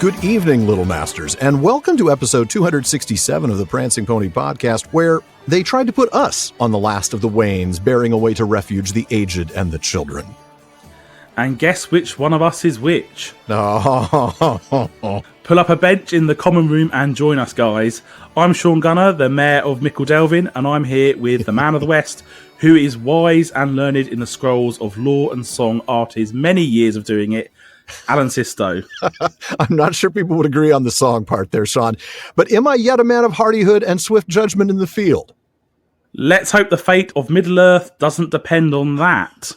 Good evening, Little Masters, and welcome to episode 267 of the Prancing Pony Podcast, where they tried to put us on the last of the Waynes, bearing away to refuge the aged and the children. And guess which one of us is which? Oh. Pull up a bench in the common room and join us, guys. I'm Shaun Gunner, the Mayor of Mickle-Delvin, and I'm here with the Man of the West, who is wise and learned in the scrolls of lore and song after his many years of doing it, Alan Sisto. I'm not sure people would agree on the song part there, Shaun, but am I yet a man of hardihood and swift judgment in the field? Let's hope the fate of Middle-earth doesn't depend on that.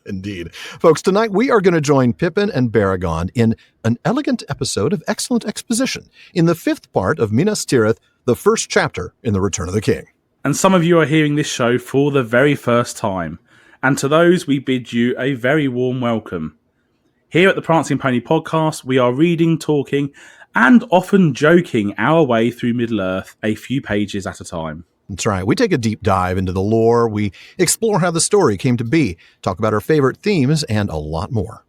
Indeed. Folks, tonight we are going to join Pippin and Beregond in an elegant episode of excellent exposition in the fifth part of Minas Tirith, the first chapter in The Return of the King. And some of you are hearing this show for the very first time. And to those, we bid you a very warm welcome. Here at the Prancing Pony Podcast, we are reading, talking, and often joking our way through Middle-earth a few pages at a time. That's right. We take a deep dive into the lore. We explore how the story came to be, talk about our favorite themes, and a lot more.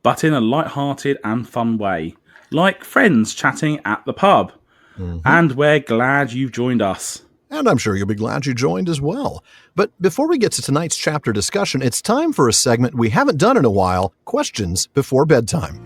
But in a light-hearted and fun way, like friends chatting at the pub. Mm-hmm. And we're glad you've joined us. And I'm sure you'll be glad you joined as well. But before we get to tonight's chapter discussion, it's time for a segment we haven't done in a while, Questions Before Bedtime.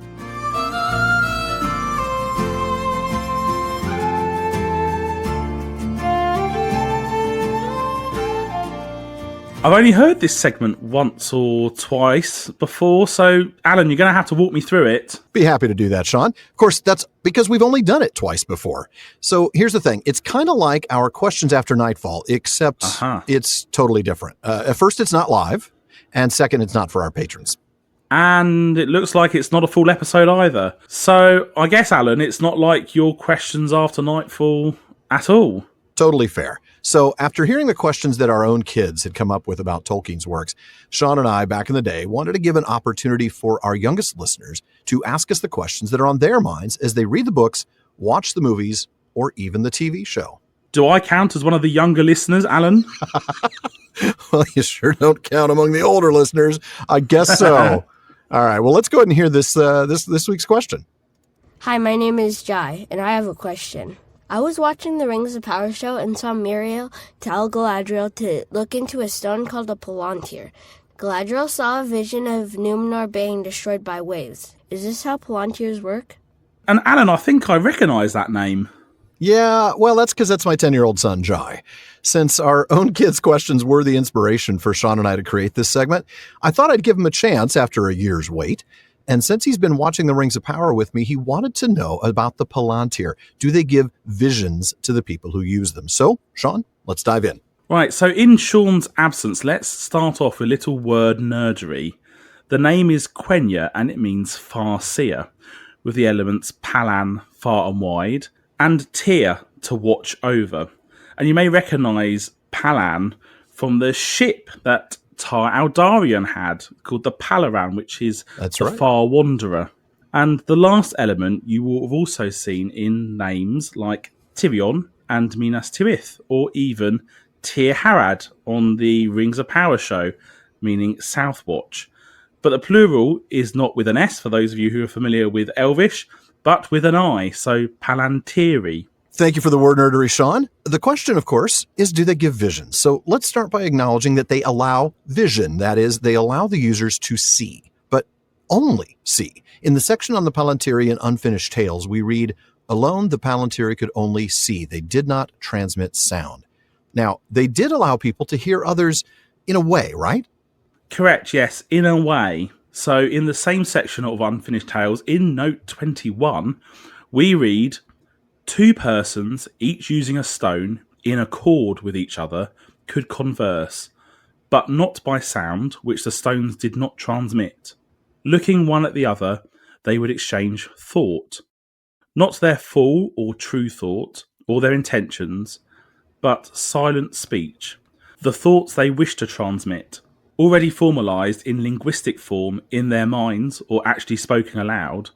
I've only heard this segment once or twice before, so Alan, you're going to have to walk me through it. Be happy to do that, Shaun. Of course, that's because we've only done it twice before. So here's the thing. It's kind of like our Questions After Nightfall, except It's totally different. At first, it's not live, and second, it's not for our patrons. And it looks like it's not a full episode either. So I guess, Alan, it's not like your Questions After Nightfall at all. Totally fair. So after hearing the questions that our own kids had come up with about Tolkien's works, Shaun and I, back in the day, wanted to give an opportunity for our youngest listeners to ask us the questions that are on their minds as they read the books, watch the movies, or even the TV show. Do I count as one of the younger listeners, Alan? Well, you sure don't count among the older listeners. I guess so. All right. Well, let's go ahead and hear this week's question. Hi, my name is Jai, and I have a question. I was watching the Rings of Power show and saw Miriel tell Galadriel to look into a stone called a palantir. Galadriel saw a vision of Numenor being destroyed by waves. Is this how palantirs work? And Alan, I think I recognise that name. Yeah, well, that's because that's my 10-year-old son, Jai. Since our own kids' questions were the inspiration for Shaun and I to create this segment, I thought I'd give him a chance after a year's wait. And since he's been watching The Rings of Power with me, he wanted to know about the palantir. Do they give visions to the people who use them? So, Shaun, let's dive in. Right, so in Shaun's absence, let's start off with a little word nerdery. The name is Quenya, and it means far-seer, with the elements palan, far and wide, and tir, to watch over. And you may recognise palan from the ship that Tar Aldarion had, called the Palaran, which is the Far Wanderer. And the last element you will have also seen in names like Tirion and Minas Tirith, or even Tir Harad on the Rings of Power show, meaning Southwatch. But the plural is not with an S, for those of you who are familiar with Elvish, but with an I, so Palantiri. Thank you for the word nerdery, Shaun. The question, of course, is do they give vision? So let's start by acknowledging that they allow vision. That is, they allow the users to see, but only see. In the section on the Palantiri and Unfinished Tales, we read, alone the Palantiri could only see. They did not transmit sound. Now, they did allow people to hear others in a way, right? Correct, yes, in a way. So in the same section of Unfinished Tales, in note 21, we read, two persons, each using a stone, in accord with each other, could converse, but not by sound, which the stones did not transmit. Looking one at the other, they would exchange thought. Not their full or true thought, or their intentions, but silent speech. The thoughts they wish to transmit, already formalised in linguistic form in their minds, or actually spoken aloud,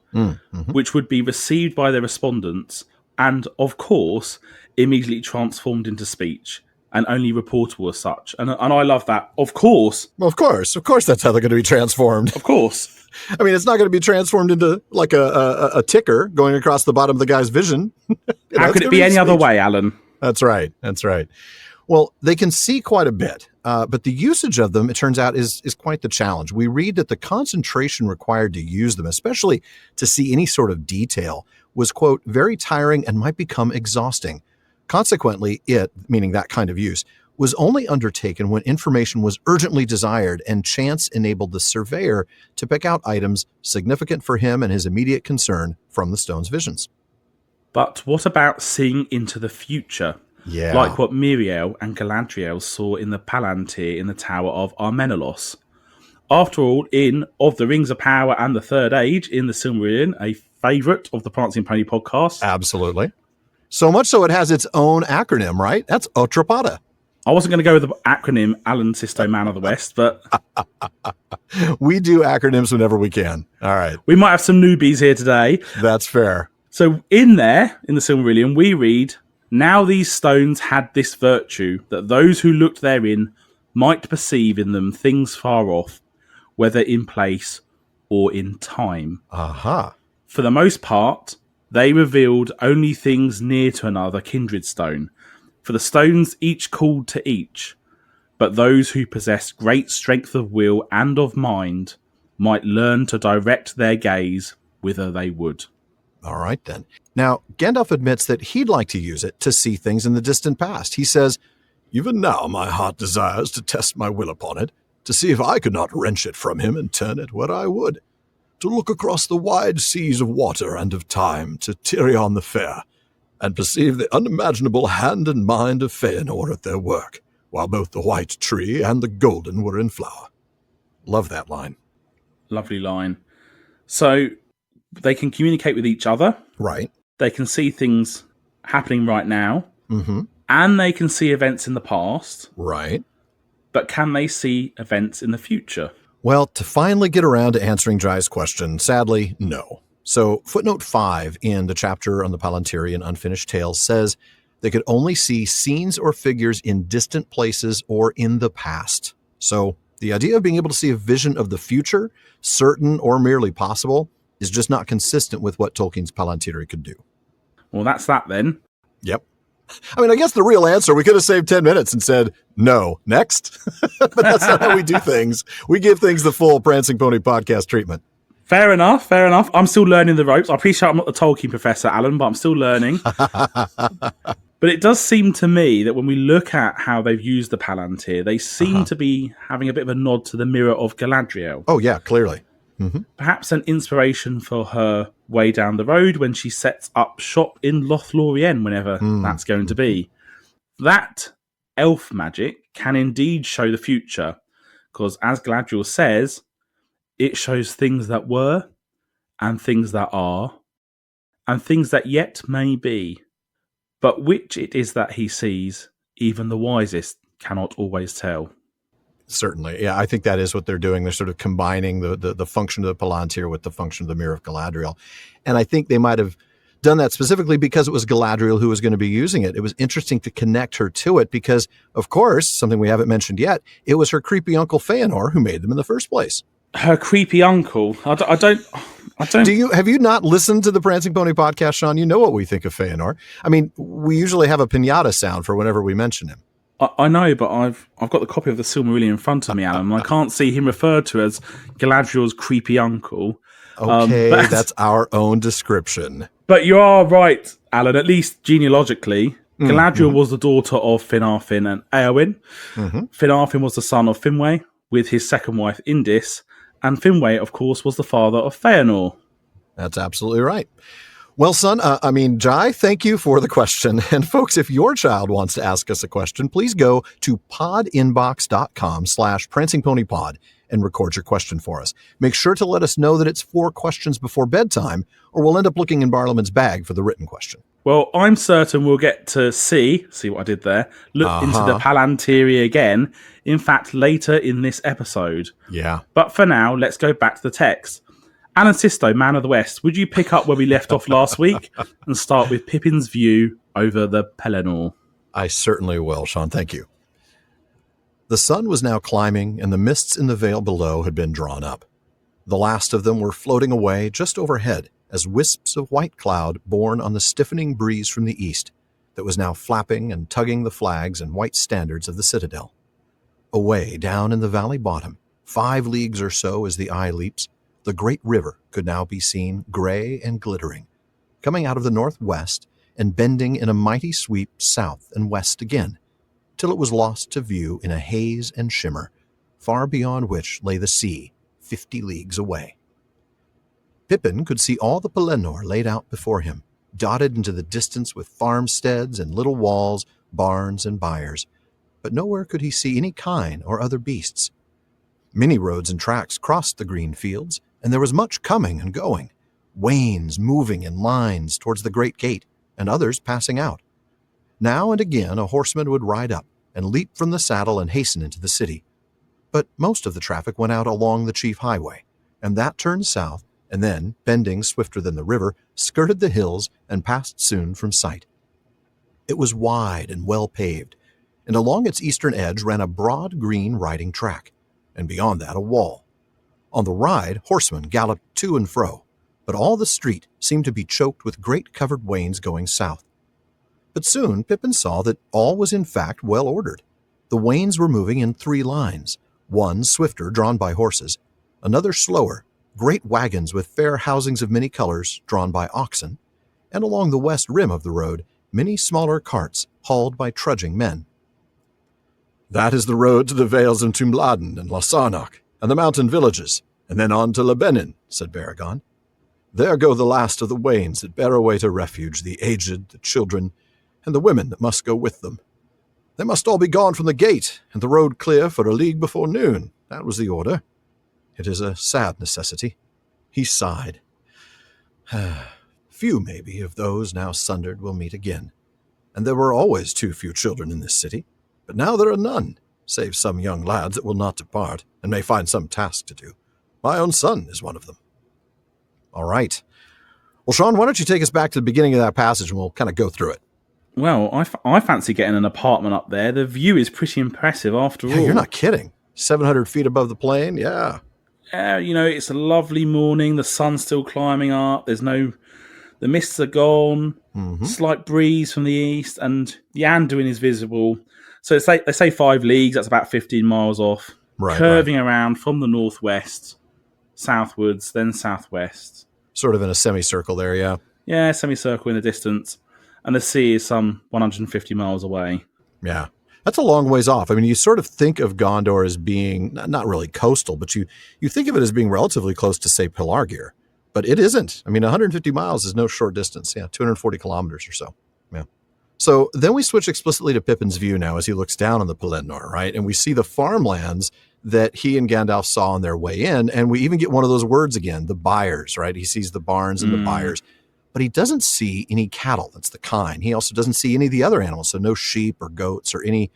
which would be received by their respondents, and, of course, immediately transformed into speech, and only reportable as such. And I love that. Of course. Well, of course that's how they're going to be transformed. Of course. I mean, it's not going to be transformed into like a ticker going across the bottom of the guy's vision. How could it be any other way, Alan? That's right. Well, they can see quite a bit, but the usage of them, it turns out, is quite the challenge. We read that the concentration required to use them, especially to see any sort of detail, was, quote, very tiring and might become exhausting. Consequently, it, meaning that kind of use, was only undertaken when information was urgently desired and chance enabled the surveyor to pick out items significant for him and his immediate concern from the stone's visions. But what about seeing into the future? Yeah. Like what Miriel and Galadriel saw in the Palantir in the Tower of Armenelos. After all, in Of the Rings of Power and the Third Age in the Silmarillion, a favourite of the Prancing Pony podcast. Absolutely. So much so it has its own acronym, right? That's Otrapada. I wasn't going to go with the acronym Alan Sisto Man of the West, but... We do acronyms whenever we can. All right. We might have some newbies here today. That's fair. So in there, in the Silmarillion, we read... Now these stones had this virtue, that those who looked therein might perceive in them things far off, whether in place or in time. Aha. For the most part, they revealed only things near to another kindred stone, for the stones each called to each, but those who possessed great strength of will and of mind might learn to direct their gaze whither they would. All right, then. Now, Gandalf admits that he'd like to use it to see things in the distant past. He says, "Even now my heart desires to test my will upon it, to see if I could not wrench it from him and turn it where I would. To look across the wide seas of water and of time to Tirion the Fair, and perceive the unimaginable hand and mind of Feanor at their work, while both the white tree and the golden were in flower." Love that line. Lovely line. So... they can communicate with each other. Right. They can see things happening right now. Mm-hmm. And they can see events in the past. Right. But can they see events in the future? Well, to finally get around to answering Jai's question, sadly, no. So footnote 5 in the chapter on the Palantir and Unfinished Tales says they could only see scenes or figures in distant places or in the past. So the idea of being able to see a vision of the future, certain or merely possible, is just not consistent with what Tolkien's Palantir could do. Well, that's that then. Yep. I mean, I guess the real answer, we could have saved 10 minutes and said, no, next. But that's not how we do things. We give things the full Prancing Pony podcast treatment. Fair enough. I'm still learning the ropes. I appreciate I'm not the Tolkien professor, Alan, but I'm still learning. But it does seem to me that when we look at how they've used the Palantir, they seem to be having a bit of a nod to the Mirror of Galadriel. Oh, yeah, clearly. Mm-hmm. Perhaps an inspiration for her way down the road when she sets up shop in Lothlorien, whenever that's going to be. That elf magic can indeed show the future, because as Galadriel says, it shows things that were, and things that are, and things that yet may be. But which it is that he sees, even the wisest cannot always tell. Certainly. Yeah, I think that is what they're doing. They're sort of combining the function of the Palantir with the function of the Mirror of Galadriel. And I think they might have done that specifically because it was Galadriel who was going to be using it. It was interesting to connect her to it because, of course, something we haven't mentioned yet, it was her creepy uncle Feanor who made them in the first place. Her creepy uncle? I don't... Have you not listened to the Prancing Pony podcast, Shaun? You know what we think of Feanor. I mean, we usually have a pinata sound for whenever we mention him. I know, but I've got the copy of the Silmarillion in front of me, Alan, and I can't see him referred to as Galadriel's creepy uncle. Okay, that's our own description. But you are right, Alan, at least genealogically. Galadriel was the daughter of Finarfin and Éowyn. Finarfin was the son of Finwë, with his second wife Indis, and Finwë, of course, was the father of Feanor. That's absolutely right. Well, son, Jai, thank you for the question. And folks, if your child wants to ask us a question, please go to podinbox.com/prancingponypod and record your question for us. Make sure to let us know that it's 4 questions before bedtime, or we'll end up looking in Barliman's bag for the written question. Well, I'm certain we'll get to see what I did there, look into the Palantir again, in fact, later in this episode. Yeah. But for now, let's go back to the text. Alan Sisto, Man of the West, would you pick up where we left off last week and start with Pippin's view over the Pelennor? I certainly will, Shaun. Thank you. The sun was now climbing, and the mists in the vale below had been drawn up. The last of them were floating away just overhead as wisps of white cloud borne on the stiffening breeze from the east that was now flapping and tugging the flags and white standards of the citadel. Away down in the valley bottom, 5 leagues or so as the eye leaps, the great river could now be seen gray and glittering, coming out of the northwest and bending in a mighty sweep south and west again, till it was lost to view in a haze and shimmer, far beyond which lay the sea, 50 leagues away. Pippin could see all the Pelennor laid out before him, dotted into the distance with farmsteads and little walls, barns and byres, but nowhere could he see any kine or other beasts. Many roads and tracks crossed the green fields, and there was much coming and going, wains moving in lines towards the great gate, and others passing out. Now and again a horseman would ride up and leap from the saddle and hasten into the city. But most of the traffic went out along the chief highway, and that turned south, and then, bending swifter than the river, skirted the hills and passed soon from sight. It was wide and well paved, and along its eastern edge ran a broad green riding track, and beyond that a wall. On the ride, horsemen galloped to and fro, but all the street seemed to be choked with great covered wains going south. But soon Pippin saw that all was in fact well ordered. The wains were moving in 3 lines, one swifter drawn by horses, another slower, great wagons with fair housings of many colors drawn by oxen, and along the west rim of the road many smaller carts hauled by trudging men. "That is the road to the vales of Tumladen and Lossarnoch, and the mountain villages, and then on to Lebenin," said Beregond. "There go the last of the wains that bear away to refuge the aged, the children, and the women that must go with them. They must all be gone from the gate, and the road clear for a league before noon. That was the order. It is a sad necessity." He sighed. "Few, maybe, of those now sundered will meet again. And there were always too few children in this city. But now there are none, save some young lads that will not depart, and may find some task to do. My own son is one of them." All right. Well, Shaun, why don't you take us back to the beginning of that passage, and we'll kind of go through it. Well, I fancy getting an apartment up there. The view is pretty impressive after all. You're not kidding. 700 feet above the plain, yeah. Yeah, it's a lovely morning. The sun's still climbing up. The mists are gone. Mm-hmm. Slight breeze from the east, and the Anduin is visible. So they say 5 leagues. That's about 15 miles off. Right, curving around from the northwest, southwards, then southwest. Sort of in a semicircle there, yeah. Yeah, semicircle in the distance. And the sea is some 150 miles away. Yeah. That's a long ways off. I mean, you sort of think of Gondor as being not really coastal, but you think of it as being relatively close to, say, Pelargir. But it isn't. I mean, 150 miles is no short distance. Yeah, 240 kilometers or so. Yeah. So then we switch explicitly to Pippin's view now as he looks down on the Pelennor, right? And we see the farmlands that he and Gandalf saw on their way in. And we even get one of those words again, the byres, right? He sees the barns and the byres. But he doesn't see any cattle. That's the kine. He also doesn't see any of the other animals, so no sheep or goats or any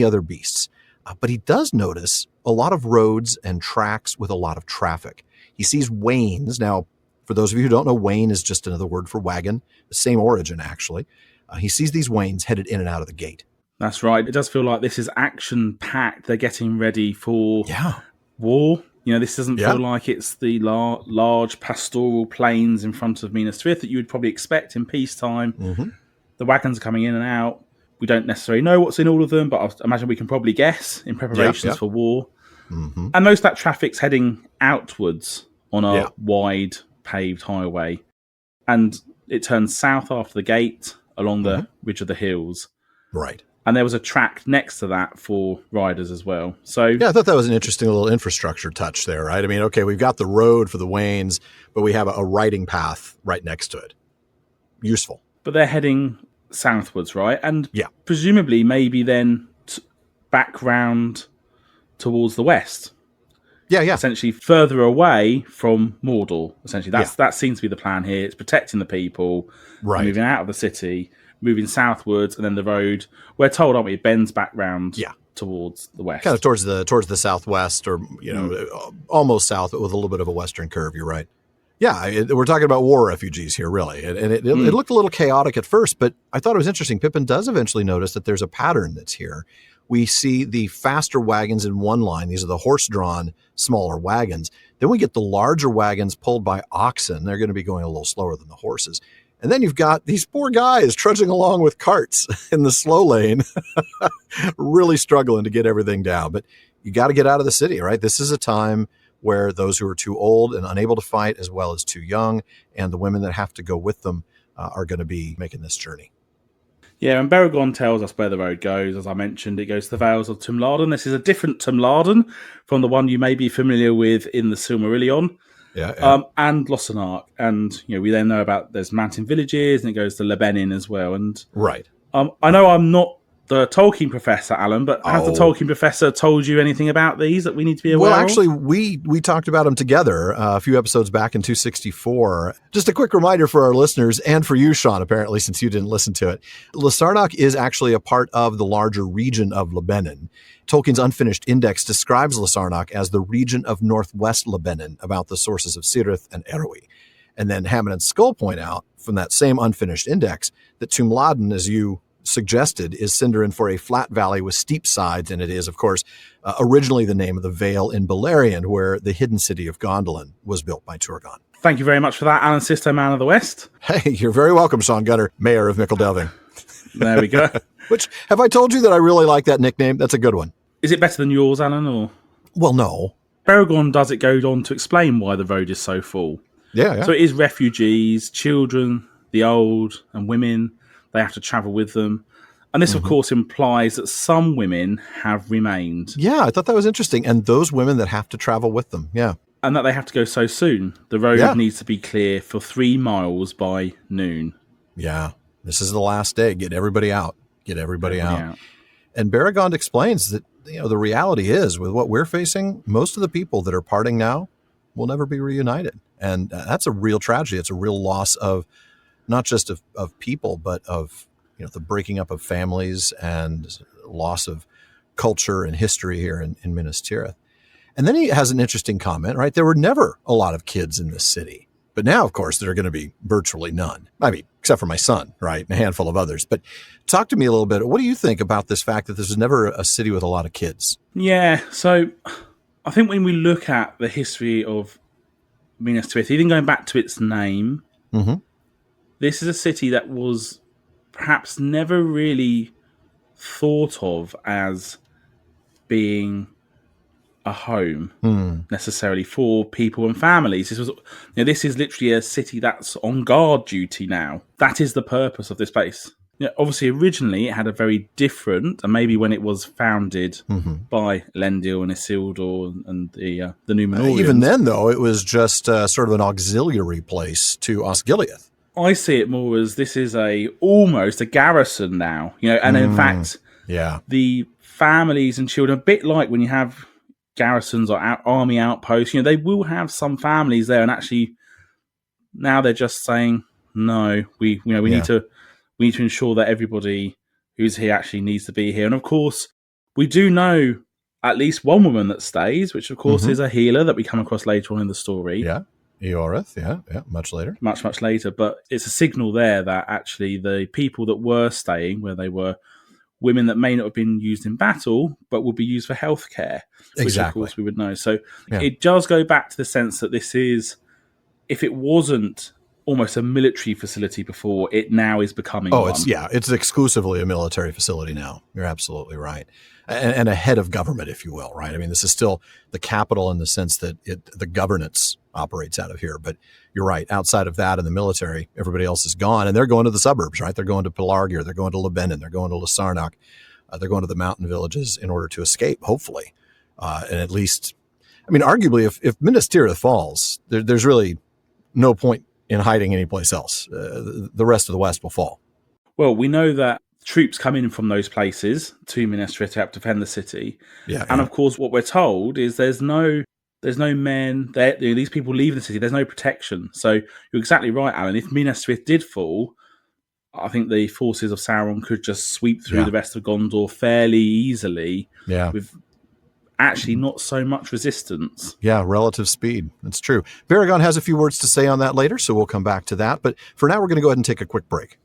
other beasts. But he does notice a lot of roads and tracks with a lot of traffic. He sees wains. Now, for those of you who don't know, wain is just another word for wagon, the same origin, actually. He sees these wains headed in and out of the gate. That's right. It does feel like this is action-packed. They're getting ready for war. This doesn't feel like it's the large pastoral plains in front of Minas Tirith that you would probably expect in peacetime. Mm-hmm. The wagons are coming in and out. We don't necessarily know what's in all of them, but I imagine we can probably guess in preparations for war. Mm-hmm. And most of that traffic's heading outwards on a wide paved highway. And it turns south after the gate along the ridge of the hills. Right. And there was a track next to that for riders as well. So yeah, I thought that was an interesting little infrastructure touch there, right? I mean, okay, we've got the road for the wains, but we have a riding path right next to it. Useful. But they're heading southwards, right? And presumably maybe then back round towards the west. Yeah. Essentially further away from Mordor. Essentially, that seems to be the plan here. It's protecting the people, moving out of the city, moving southwards, and then the road, we're told, aren't we, it bends back round towards the west. Kind of towards the southwest, or almost south, but with a little bit of a western curve. You're right. Yeah, we're talking about war refugees here, really. And it looked a little chaotic at first, but I thought it was interesting. Pippin does eventually notice that there's a pattern that's here. We see the faster wagons in one line. These are the horse-drawn, smaller wagons. Then we get the larger wagons pulled by oxen. They're going to be going a little slower than the horses. And then you've got these poor guys trudging along with carts in the slow lane, really struggling to get everything down. But you got to get out of the city, right? This is a time where those who are too old and unable to fight, as well as too young, and the women that have to go with them are going to be making this journey. Yeah, and Beregond tells us where the road goes. As I mentioned, it goes to the Vales of Tumlarden. This is a different Tumlarden from the one you may be familiar with in the Silmarillion. Yeah. And Lossarnoch. And we then know about there's mountain villages, and it goes to Lebanon as well. And right. I know I'm not the Tolkien professor, Alan, but has the Tolkien professor told you anything about these that we need to be aware of? Well, actually, we talked about them together a few episodes back in 264. Just a quick reminder for our listeners and for you, Shaun, apparently, since you didn't listen to it. Lossarnoch is actually a part of the larger region of Lebanon. Tolkien's unfinished index describes Lossarnoch as the region of northwest Lebanon, about the sources of Tirith and Eroe. And then Hammond and Skull point out from that same unfinished index that Tumlarden, as you suggested, is Sindarin for a flat valley with steep sides, and it is, of course, originally the name of the vale in Beleriand, where the hidden city of Gondolin was built by Turgon. Thank you very much for that, Alan Sisto, Man of the West. Hey, you're very welcome, Shaun Gunner, Mayor of Mickledelving. There we go. Which, have I told you that I really like that nickname? That's a good one. Is it better than yours, Alan? Or well, no. Beregond does it go on to explain why the road is so full. Yeah. So it is refugees, children, the old, and women. They have to travel with them. And this, of course, implies that some women have remained. Yeah, I thought that was interesting. And those women that have to travel with them, yeah. And that they have to go so soon. The road needs to be clear for 3 miles by noon. Yeah, this is the last day. Get everybody out. Get everybody out. And Beregond explains that the reality is, with what we're facing, most of the people that are parting now will never be reunited. And that's a real tragedy. It's a real loss of not just of people, but of the breaking up of families and loss of culture and history here in Minas Tirith. And then he has an interesting comment, right? There were never a lot of kids in this city. But now, of course, there are going to be virtually none. I mean, except for my son, right? And a handful of others. But talk to me a little bit. What do you think about this fact that this was never a city with a lot of kids? Yeah, so I think when we look at the history of Minas Tirith, even going back to its name, this is a city that was perhaps never really thought of as being a home necessarily for people and families. This is literally a city that's on guard duty now. That is the purpose of this place. Obviously, originally it had a very different, and maybe when it was founded by Elendil and Isildur and the Númenóreans. Even then, though, it was just sort of an auxiliary place to Osgiliath. I see it more as this is almost a garrison now, and in fact, the families and children, a bit like when you have garrisons or army outposts, they will have some families there, and actually now they're just saying, no, we need to ensure that everybody who's here actually needs to be here. And of course, we do know at least one woman that stays, which of course is a healer that we come across later on in the story. Yeah. Eorith, much later. Much later, but it's a signal there that actually the people that were staying, where they were women that may not have been used in battle, but would be used for healthcare, which of course we would know. So it does go back to the sense that this is, if it wasn't almost a military facility before, it now is becoming one. It's exclusively a military facility now. You're absolutely right. And a head of government, if you will, right? I mean, this is still the capital in the sense that the governance operates out of here. But you're right. Outside of that and the military, everybody else is gone. And they're going to the suburbs, right? They're going to Pelargir. They're going to Lebanon. They're going to Lossarnoch. They're going to the mountain villages in order to escape, hopefully. And at least, I mean, arguably, if Minas Tirith falls, there's really no point in hiding anyplace else. The rest of the West will fall. Well, we know that troops come in from those places to Minas Tirith to help defend the city. And of course, what we're told is there's no men there. These people leave the city. There's no protection. So you're exactly right, Alan. If Minas Tirith did fall, I think the forces of Sauron could just sweep through the rest of Gondor fairly easily with actually not so much resistance. Yeah, relative speed. That's true. Beregond has a few words to say on that later, so we'll come back to that. But for now, we're going to go ahead and take a quick break.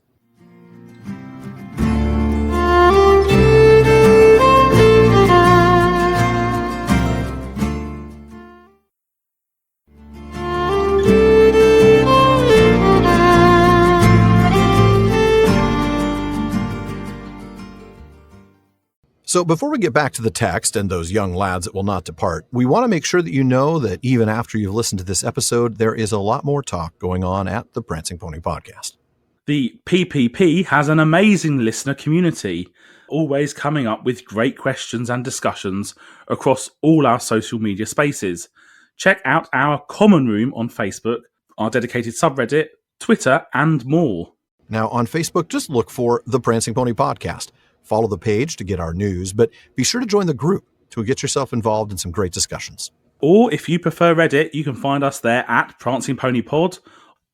So before we get back to the text and those young lads that will not depart, we want to make sure that you know that even after you've listened to this episode, there is a lot more talk going on at the Prancing Pony Podcast. The PPP has an amazing listener community, always coming up with great questions and discussions across all our social media spaces. Check out our common room on Facebook, our dedicated subreddit, Twitter, and more. Now on Facebook, just look for the Prancing Pony Podcast. Follow the page to get our news, but be sure to join the group to get yourself involved in some great discussions. Or if you prefer Reddit, you can find us there at Prancing Pony Pod.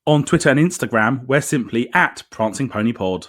On Twitter and Instagram, we're simply at Prancing Pony Pod.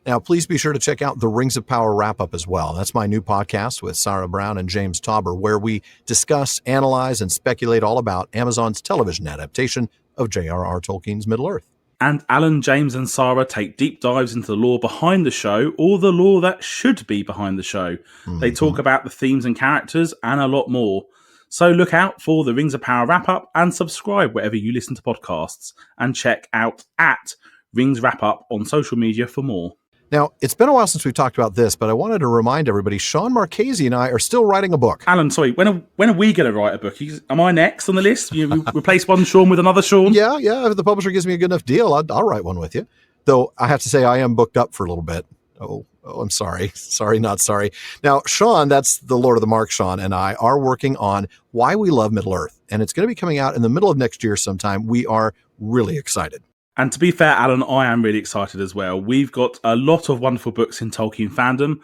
Now, please be sure to check out the Rings of Power wrap-up as well. That's my new podcast with Sarah Brown and James Tauber, where we discuss, analyze, and speculate all about Amazon's television adaptation of J.R.R. Tolkien's Middle-earth. And Alan, James, and Sarah take deep dives into the lore behind the show, or the lore that should be behind the show. Mm-hmm. They talk about the themes and characters, and a lot more. So look out for the Rings of Power wrap-up and subscribe wherever you listen to podcasts. And check out at Rings Wrap-Up on social media for more. Now, it's been a while since we've talked about this, but I wanted to remind everybody, Shaun Marchese and I are still writing a book. Alan, sorry, when are we going to write a book? Am I next on the list? You replace one Shaun with another Shaun? Yeah. If the publisher gives me a good enough deal, I'll write one with you. Though I have to say I am booked up for a little bit. Oh, I'm sorry. Sorry, not sorry. Now, Shaun, that's the Lord of the Mark, Shaun, and I are working on Why We Love Middle-earth, and it's going to be coming out in the middle of next year sometime. We are really excited. And to be fair, Alan, I am really excited as well. We've got a lot of wonderful books in Tolkien fandom,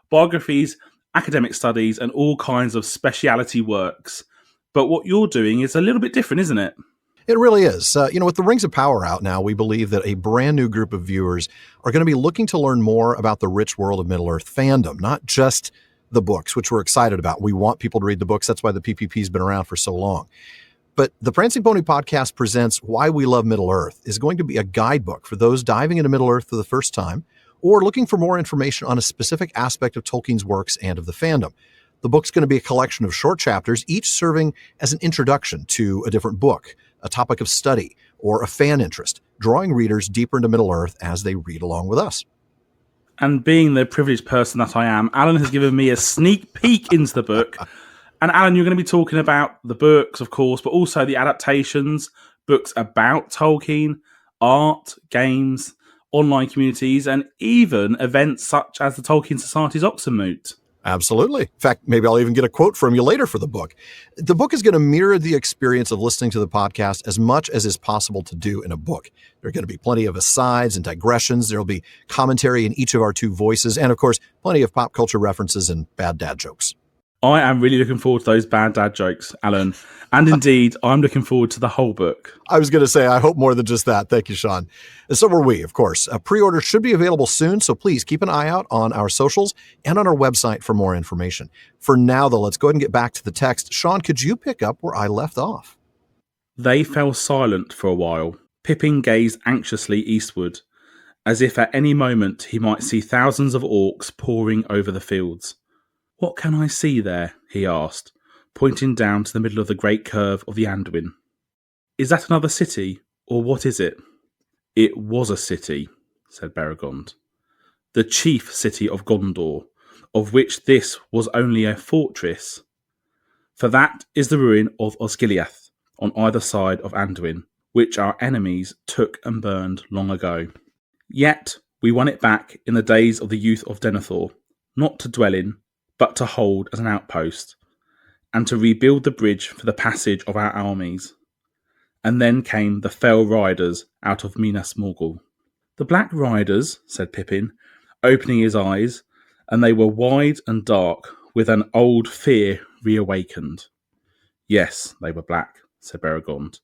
biographies, academic studies, and all kinds of speciality works. But what you're doing is a little bit different, isn't it? It really is. With the Rings of Power out now, we believe that a brand new group of viewers are going to be looking to learn more about the rich world of Middle-earth fandom, not just the books, which we're excited about. We want people to read the books. That's why the PPP's been around for so long. But the Prancing Pony Podcast presents Why We Love Middle-earth is going to be a guidebook for those diving into Middle-earth for the first time or looking for more information on a specific aspect of Tolkien's works and of the fandom. The book's going to be a collection of short chapters, each serving as an introduction to a different book, a topic of study, or a fan interest, drawing readers deeper into Middle-earth as they read along with us. And being the privileged person that I am, Alan has given me a sneak peek into the book. And Alan, you're going to be talking about the books, of course, but also the adaptations, books about Tolkien, art, games, online communities, and even events such as the Tolkien Society's Oxenmoot. Absolutely. In fact, maybe I'll even get a quote from you later for the book. The book is going to mirror the experience of listening to the podcast as much as is possible to do in a book. There are going to be plenty of asides and digressions. There will be commentary in each of our two voices, and of course, plenty of pop culture references and bad dad jokes. I am really looking forward to those bad dad jokes, Alan. And indeed, I'm looking forward to the whole book. I was going to say, I hope more than just that. Thank you, Shaun. And so were we, of course. A pre-order should be available soon, so please keep an eye out on our socials and on our website for more information. For now, though, let's go ahead and get back to the text. Shaun, could you pick up where I left off? They fell silent for a while. Pippin gazed anxiously eastward, as if at any moment he might see thousands of orcs pouring over the fields. "What can I see there?" he asked, pointing down to the middle of the great curve of the Anduin. "Is that another city, or what is it?" "It was a city," said Beregond. "The chief city of Gondor, of which this was only a fortress. For that is the ruin of Osgiliath, on either side of Anduin, which our enemies took and burned long ago. Yet we won it back in the days of the youth of Denethor, not to dwell in, but to hold as an outpost, and to rebuild the bridge for the passage of our armies. And then came the fell riders out of Minas Morgul." "The Black Riders," said Pippin, opening his eyes, and they were wide and dark, with an old fear reawakened. "Yes, they were black," said Beregond,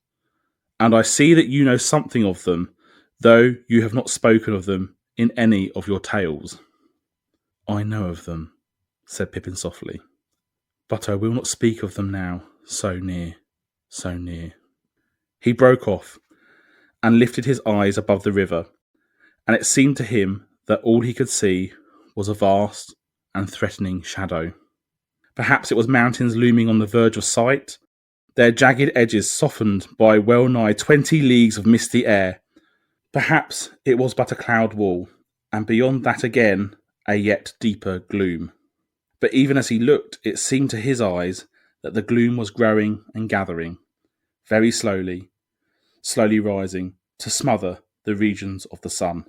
"and I see that you know something of them, though you have not spoken of them in any of your tales." "I know of them," said Pippin softly. But I will not speak of them now, so near, so near. He broke off and lifted his eyes above the river, and it seemed to him that all he could see was a vast and threatening shadow. Perhaps it was mountains looming on the verge of sight, their jagged edges softened by well nigh 20 leagues of misty air. Perhaps it was but a cloud wall, and beyond that again a yet deeper gloom. But even as he looked, it seemed to his eyes that the gloom was growing and gathering, very slowly, slowly rising to smother the regions of the sun.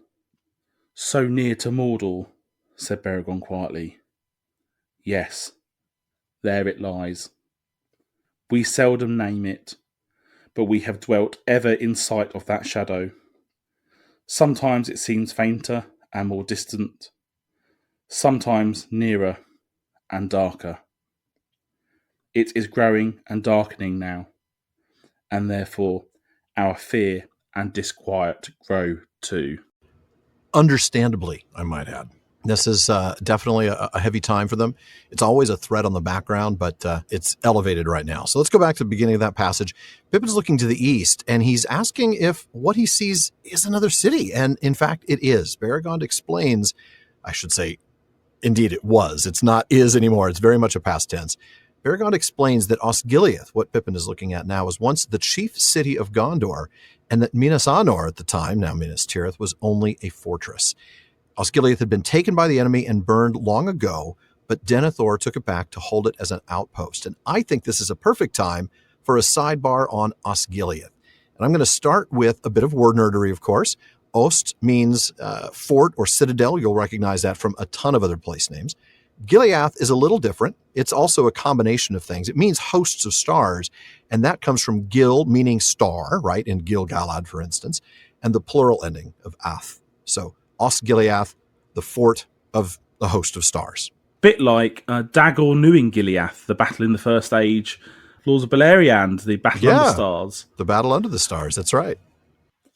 So near to Mordor, said Beregond quietly. Yes, there it lies. We seldom name it, but we have dwelt ever in sight of that shadow. Sometimes it seems fainter and more distant, sometimes nearer and darker. It is growing and darkening now, and therefore our fear and disquiet grow too. Understandably, I might add. This is definitely a heavy time for them. It's always a threat on the background, but it's elevated right now. So let's go back to the beginning of that passage. Pippin's looking to the east, and he's asking if what he sees is another city. And in fact, it is. Beregond explains, I should say, indeed it was. It's not is anymore. It's very much a past tense. Beregond explains that Osgiliath, what Pippin is looking at now, was once the chief city of Gondor, and that Minas Anor at the time, now Minas Tirith, was only a fortress. Osgiliath had been taken by the enemy and burned long ago, but Denethor took it back to hold it as an outpost. And I think this is a perfect time for a sidebar on Osgiliath. And I'm going to start with a bit of word nerdery, of course. Ost means fort or citadel. You'll recognize that from a ton of other place names. Gileath is a little different. It's also a combination of things. It means hosts of stars, and that comes from Gil, meaning star, right, in Gil-galad, for instance, and the plural ending of ath. So Osgiliath, the fort of the host of stars. Bit like Dagor Nuin Gileath, the battle in the First Age, Lords of Beleriand, the battle under the stars. The battle under the stars, that's right.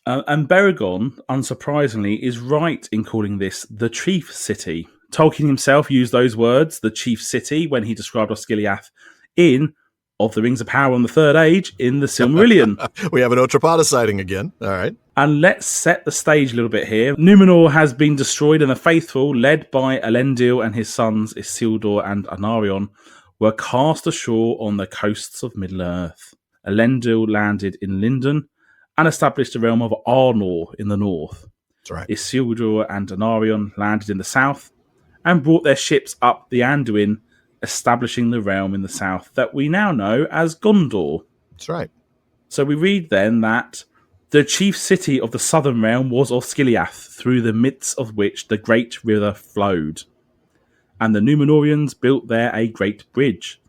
And Beregond, unsurprisingly, is right in calling this the chief city. Tolkien himself used those words, the chief city, when he described Osgiliath in Of the Rings of Power on the Third Age in the Silmarillion. We have an Otrapada sighting again. All right. And let's set the stage a little bit here. Numenor has been destroyed, and the faithful, led by Elendil and his sons Isildur and Anarion, were cast ashore on the coasts of Middle-earth. Elendil landed in Lindon and established the realm of Arnor in the north. That's right. Isildur and Anarion landed in the south and brought their ships up the Anduin, establishing the realm in the south that we now know as Gondor. That's right. So we read then that the chief city of the southern realm was Osgiliath, through the midst of which the great river flowed. And the Númenóreans built there a great bridge,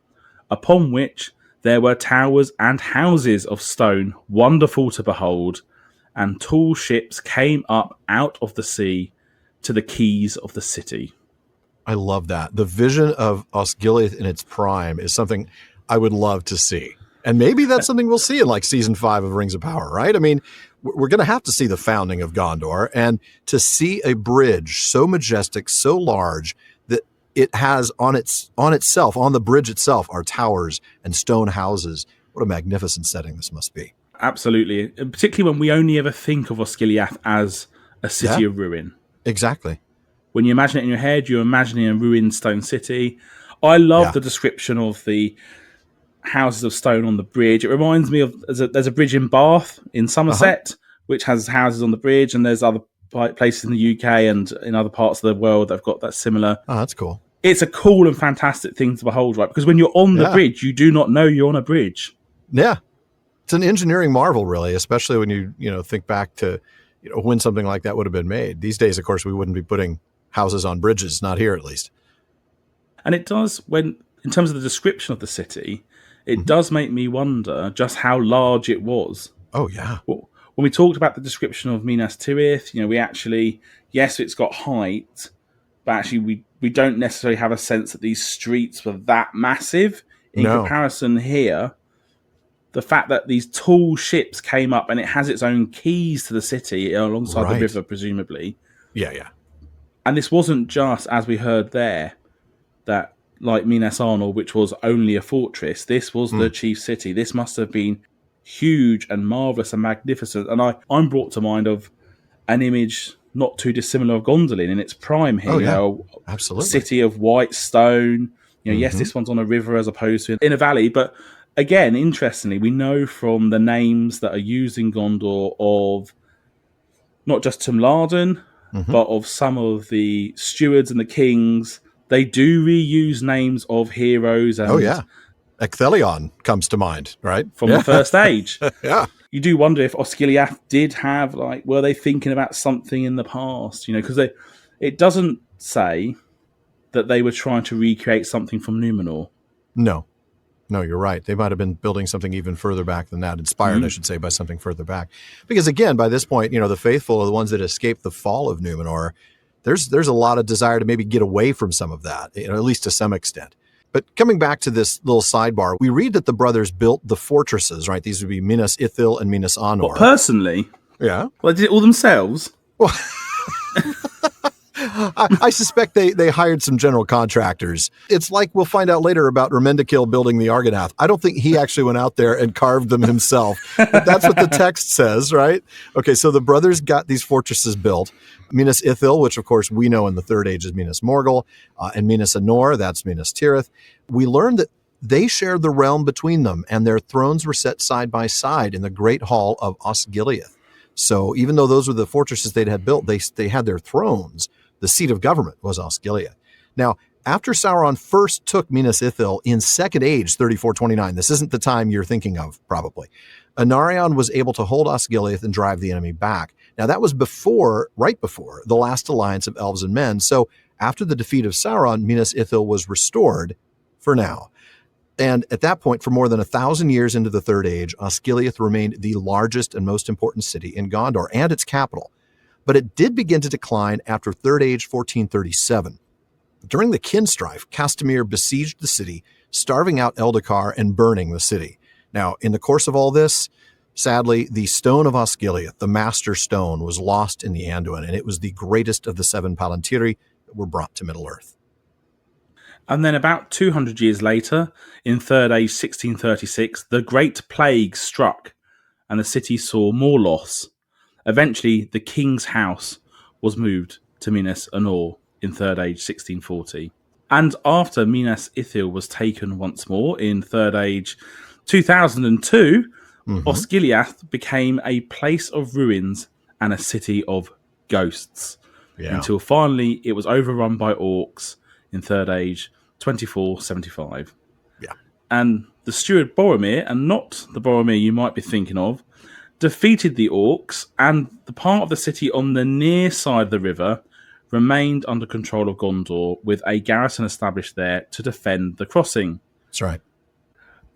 upon which there were towers and houses of stone, wonderful to behold, and tall ships came up out of the sea to the quays of the city. I love that. The vision of Osgiliath in its prime is something I would love to see. And maybe that's something we'll see in like season 5 of Rings of Power, right? I mean, we're going to have to see the founding of Gondor, and to see a bridge so majestic, so large that it has on the bridge itself, are towers and stone houses. What a magnificent setting this must be. Absolutely. And particularly when we only ever think of Osgiliath as a city of ruin. Exactly. When you imagine it in your head, you're imagining a ruined stone city. I love the description of the houses of stone on the bridge. It reminds me of there's a bridge in Bath in Somerset, which has houses on the bridge, and there's other places in the UK and in other parts of the world that have got that similar. Oh, that's cool. It's a cool and fantastic thing to behold, right? Because when you're on the bridge, you do not know you're on a bridge. Yeah. It's an engineering marvel, really, especially when you think back to when something like that would have been made. These days, of course, we wouldn't be putting houses on bridges, not here at least. And it does, in terms of the description of the city, it does make me wonder just how large it was. Oh, yeah. When we talked about the description of Minas Tirith, we actually, yes, it's got height, but actually we don't necessarily have a sense that these streets were that massive. In comparison here, the fact that these tall ships came up and it has its own quays to the city alongside the river, presumably. Yeah, yeah. And this wasn't just, as we heard there, that like Minas Tirith, which was only a fortress. This was the chief city. This must have been huge and marvellous and magnificent. And I'm brought to mind of an image not too dissimilar of Gondolin in its prime here. Oh, yeah. You know, Absolutely. a city of white stone. You know, yes, this one's on a river as opposed to in a valley, but again, interestingly, we know from the names that are used in Gondor of not just Tumlarden, but of some of the stewards and the kings. They do reuse names of heroes. And Oh, yeah. Ecthelion comes to mind, right? From the First Age. Yeah. You do wonder if Osgiliath did have, like, were they thinking about something in the past? You know, because it doesn't say that they were trying to recreate something from Numenor. No, you're right. They might have been building something even further back than that, inspired, I should say, by something further back. Because again, by this point, the faithful are the ones that escaped the fall of Numenor. There's a lot of desire to maybe get away from some of that, at least to some extent. But coming back to this little sidebar, we read that the brothers built the fortresses, right? These would be Minas Ithil and Minas Anor. Well, personally? Yeah. Well, they did it all themselves? Well, I suspect they hired some general contractors. It's like we'll find out later about Remendikil building the Argonath. I don't think he actually went out there and carved them himself, but that's what the text says, right? Okay, so the brothers got these fortresses built. Minas Ithil, which of course we know in the Third Age is Minas Morgul, and Minas Anor, that's Minas Tirith. We learned that they shared the realm between them, and their thrones were set side by side in the Great Hall of Osgiliath. So even though those were the fortresses they had built, they had their thrones. The seat of government was Osgiliath. Now, after Sauron first took Minas Ithil in Second Age, 3429, this isn't the time you're thinking of, probably, Anarion was able to hold Osgiliath and drive the enemy back. Now, that was right before the last alliance of elves and men. So after the defeat of Sauron, Minas Ithil was restored for now. And at that point, for more than 1,000 years into the Third Age, Osgiliath remained the largest and most important city in Gondor and its capital. But it did begin to decline after Third Age 1437. During the kin strife, Castamir besieged the city, starving out Eldacar and burning the city. Now, in the course of all this, sadly, the Stone of Osgiliath, the Master Stone, was lost in the Anduin, and it was the greatest of the 7 Palantiri that were brought to Middle-earth. And then about 200 years later, in Third Age 1636, the Great Plague struck, and the city saw more loss. Eventually, the king's house was moved to Minas Anor in Third Age 1640. And after Minas Ithil was taken once more in Third Age 2002, Osgiliath became a place of ruins and a city of ghosts. Yeah. Until finally it was overrun by orcs in Third Age 2475. Yeah. And the steward Boromir, and not the Boromir you might be thinking of, defeated the orcs, and the part of the city on the near side of the river remained under control of Gondor, with a garrison established there to defend the crossing. That's right.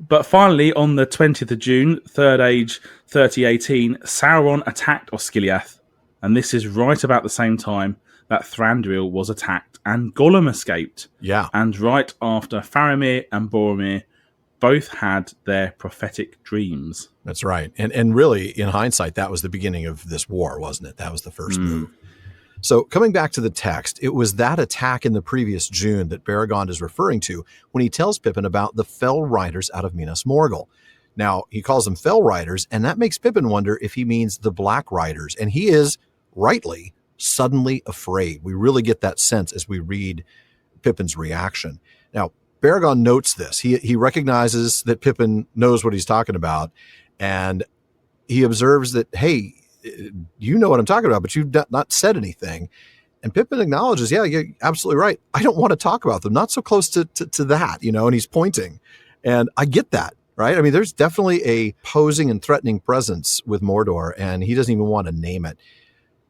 But finally, on the 20th of June, Third Age 3018, Sauron attacked Osgiliath, and this is right about the same time that Thranduil was attacked, and Gollum escaped. Yeah. And right after Faramir and Boromir both had their prophetic dreams. That's right. And really, in hindsight, that was the beginning of this war, wasn't it? That was the first move. So coming back to the text, it was that attack in the previous June that Beregond is referring to when he tells Pippin about the Fell Riders out of Minas Morgul. Now, he calls them Fell Riders, and that makes Pippin wonder if he means the Black Riders. And he is, rightly, suddenly afraid. We really get that sense as we read Pippin's reaction. Now, Beregond notes this. He recognizes that Pippin knows what he's talking about, and he observes that, hey, you know what I'm talking about, but you've not said anything. And Pippin acknowledges, yeah, you're absolutely right. I don't want to talk about them. Not so close to that, and he's pointing. And I get that, right? I mean, there's definitely a posing and threatening presence with Mordor, and he doesn't even want to name it.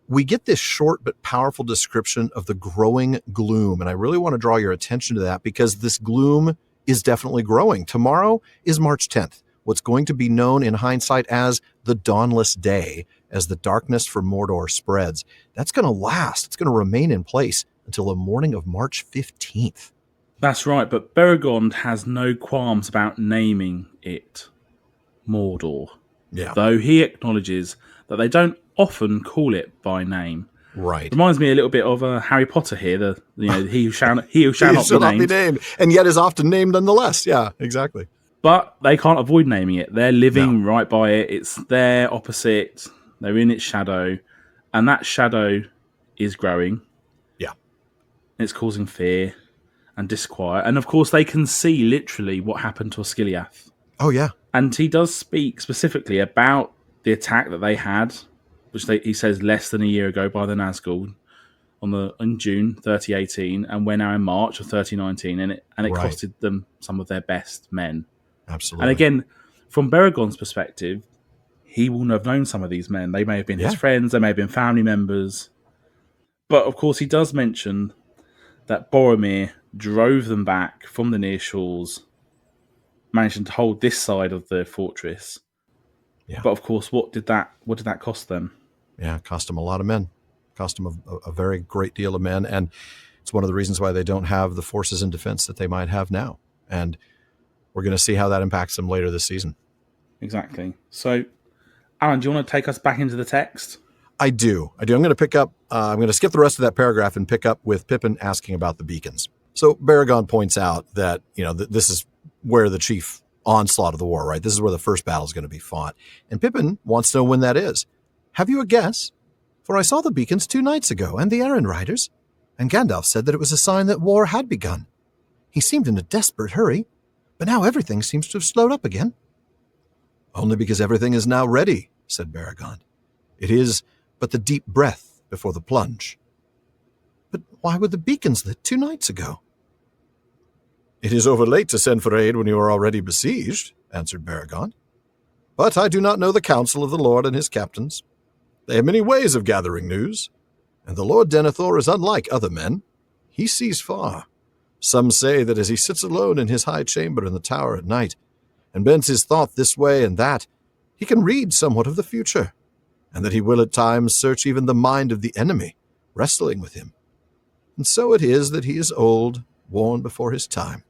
We get this short but powerful description of the growing gloom, and I really want to draw your attention to that because this gloom is definitely growing. Tomorrow is March 10th, what's going to be known in hindsight as the Dawnless Day, as the darkness for Mordor spreads. That's going to last. It's going to remain in place until the morning of March 15th. That's right, but Beregond has no qualms about naming it Mordor. Yeah. Though he acknowledges that they don't often call it by name. Right. Reminds me a little bit of Harry Potter here. He who shall not be named. And yet is often named nonetheless. Yeah, exactly. But they can't avoid naming it. They're living right by it. It's their opposite. They're in its shadow. And that shadow is growing. Yeah. It's causing fear and disquiet. And of course, they can see literally what happened to Osgiliath. Oh, yeah. And he does speak specifically about the attack that they had, which he says less than a year ago by the Nazgul in June 3018, and we're now in March of 3019, and it costed them some of their best men. Absolutely. And again, from Beregond's perspective, he will have known some of these men. They may have been his friends, they may have been family members. But of course, he does mention that Boromir drove them back from the near shores, managing to hold this side of the fortress. Yeah. But of course, what did that cost them? Yeah, it cost them a lot of men. Cost them a very great deal of men. And it's one of the reasons why they don't have the forces in defense that they might have now. And we're going to see how that impacts them later this season. Exactly. So, Alan, do you want to take us back into the text? I do. I'm going to pick up, I'm going to skip the rest of that paragraph and pick up with Pippin asking about the beacons. So Beregond points out that, this is where the chief onslaught of the war, right? This is where the first battle is going to be fought. And Pippin wants to know when that is. Have you a guess? For I saw the beacons 2 nights ago and the errand riders. And Gandalf said that it was a sign that war had begun. He seemed in a desperate hurry, but now everything seems to have slowed up again. Only because everything is now ready, said Beregond. It is but the deep breath before the plunge. But why were the beacons lit 2 nights ago? It is over late to send for aid when you are already besieged, answered Beregond. But I do not know the counsel of the Lord and his captains. They have many ways of gathering news, and the Lord Denethor is unlike other men. He sees far. Some say that as he sits alone in his high chamber in the tower at night, and bends his thought this way and that, he can read somewhat of the future, and that he will at times search even the mind of the enemy, wrestling with him. And so it is that he is old, worn before his time.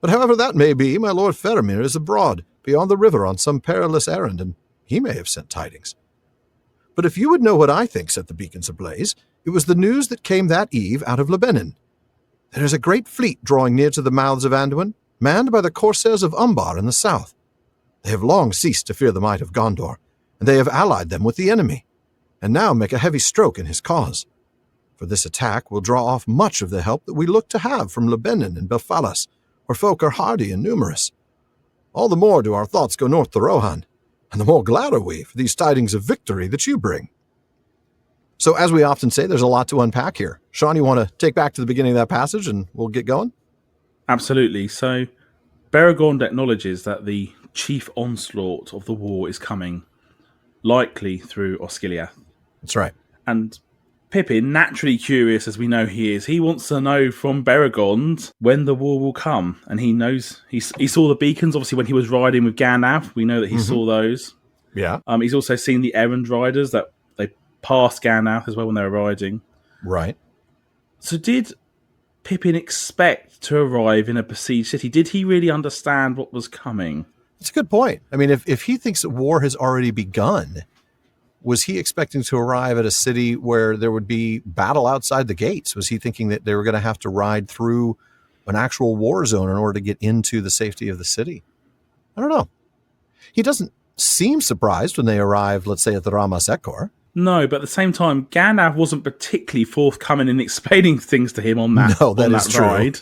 But however that may be, my lord Faramir is abroad, beyond the river on some perilous errand, and he may have sent tidings. But if you would know what I think set the beacons ablaze, it was the news that came that eve out of Lebanon. There is a great fleet drawing near to the mouths of Anduin, manned by the Corsairs of Umbar in the south. They have long ceased to fear the might of Gondor, and they have allied them with the enemy, and now make a heavy stroke in his cause. For this attack will draw off much of the help that we look to have from Lebanon and Belfalas, where folk are hardy and numerous. All the more do our thoughts go north to Rohan, and the more glad are we for these tidings of victory that you bring. So as we often say, there's a lot to unpack here. Shaun, you want to take back to the beginning of that passage and we'll get going? Absolutely. So Beregond acknowledges that the chief onslaught of the war is coming, likely through Osgiliath. That's right. And Pippin, naturally curious as we know he is, he wants to know from Beregond when the war will come. And he knows, he saw the beacons, obviously, when he was riding with Gandalf. We know that he saw those. Yeah. He's also seen the errand riders that they passed Gandalf as well when they were riding. Right. So did Pippin expect to arrive in a besieged city? Did he really understand what was coming? That's a good point. I mean, if he thinks that war has already begun, was he expecting to arrive at a city where there would be battle outside the gates? Was he thinking that they were going to have to ride through an actual war zone in order to get into the safety of the city? I don't know. He doesn't seem surprised when they arrive, let's say, at the Ramas Ekor. No, but at the same time, Gandalf wasn't particularly forthcoming in explaining things to him on that, ride.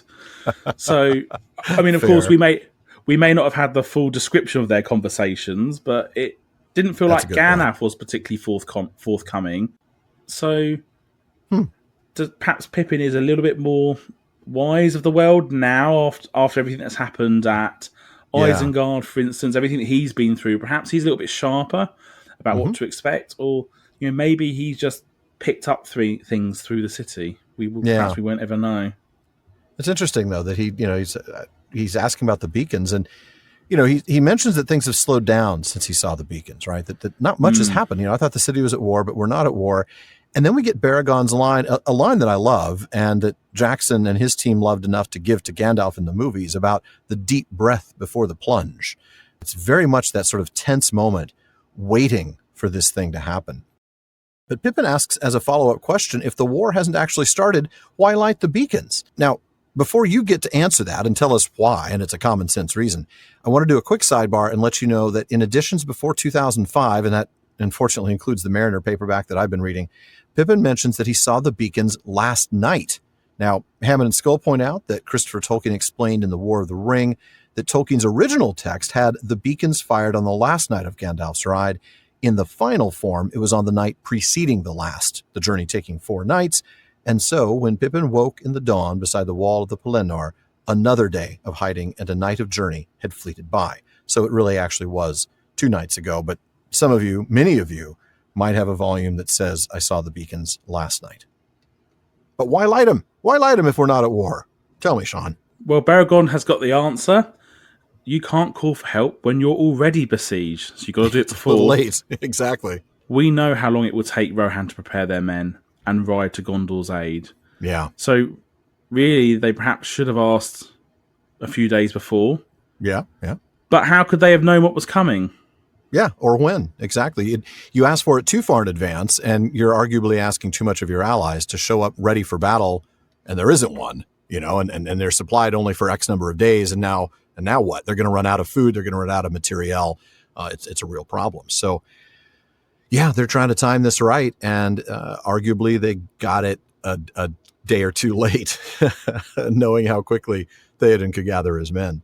So, I mean, of course, we may not have had the full description of their conversations, but it didn't feel like Gandalf was particularly forthcoming. So perhaps Pippin is a little bit more wise of the world now after everything that's happened at Isengard, for instance, everything that he's been through. Perhaps he's a little bit sharper about what to expect, or maybe he's just picked up 3 things through the city. Perhaps we won't ever know. It's interesting though that he's asking about the beacons, and he mentions that things have slowed down since he saw the beacons, right? That not much has happened. I thought the city was at war, but we're not at war. And then we get Beregond's line, a line that I love, and that Jackson and his team loved enough to give to Gandalf in the movies, about the deep breath before the plunge. It's very much that sort of tense moment, waiting for this thing to happen. But Pippin asks as a follow-up question, if the war hasn't actually started, why light the beacons? Now, before you get to answer that and tell us why, and it's a common sense reason, I want to do a quick sidebar and let you know that in editions before 2005, and that unfortunately includes the Mariner paperback that I've been reading, Pippin mentions that he saw the beacons last night. Now, Hammond and Skull point out that Christopher Tolkien explained in The War of the Ring that Tolkien's original text had the beacons fired on the last night of Gandalf's ride. In the final form, it was on the night preceding the last, the journey taking 4 nights. And so, when Pippin woke in the dawn beside the wall of the Pelennor, another day of hiding and a night of journey had fleeted by. So it really actually was 2 nights ago. But some of you, many of you, might have a volume that says, I saw the beacons last night. But why light them? Why light them if we're not at war? Tell me, Shaun. Well, Beregond has got the answer. You can't call for help when you're already besieged. So you've got to do it before. Late, exactly. We know how long it will take Rohan to prepare their men and ride to Gondor's aid. Yeah. So, really, they perhaps should have asked a few days before. Yeah. But how could they have known what was coming? Yeah, or when, exactly. You ask for it too far in advance, and you're arguably asking too much of your allies to show up ready for battle, and there isn't one, and they're supplied only for X number of days, and now what? They're going to run out of food, they're going to run out of materiel. It's a real problem. So, yeah, they're trying to time this right, and arguably they got it a day or two late, knowing how quickly Theoden could gather his men.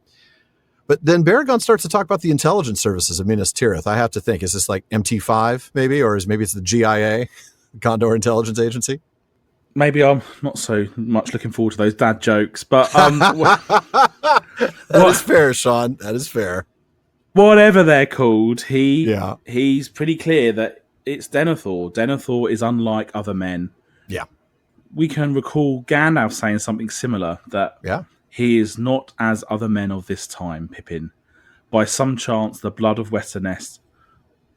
But then Beregond starts to talk about the intelligence services of Minas Tirith. I have to think, is this like MT5 maybe, or maybe it's the GIA, Gondor Intelligence Agency? Maybe I'm not so much looking forward to those dad jokes, but that is fair, Shaun. That is fair. Whatever they're called, he's pretty clear that it's Denethor. Denethor is unlike other men. Yeah. We can recall Gandalf saying something similar, that he is not as other men of this time, Pippin. By some chance, the blood of Westernest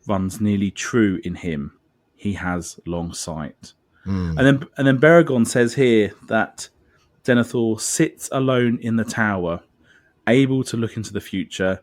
runs nearly true in him. He has long sight. And then Beregond says here that Denethor sits alone in the tower, able to look into the future,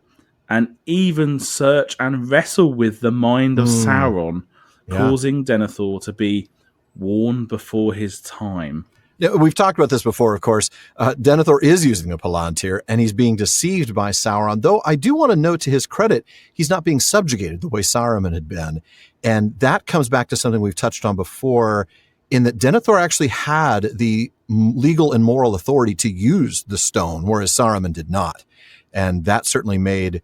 and even search and wrestle with the mind of Sauron, causing Denethor to be warned before his time. Yeah, we've talked about this before, of course. Denethor is using a Palantir, and he's being deceived by Sauron, though I do want to note to his credit, he's not being subjugated the way Saruman had been. And that comes back to something we've touched on before, in that Denethor actually had the legal and moral authority to use the stone, whereas Saruman did not. And that certainly made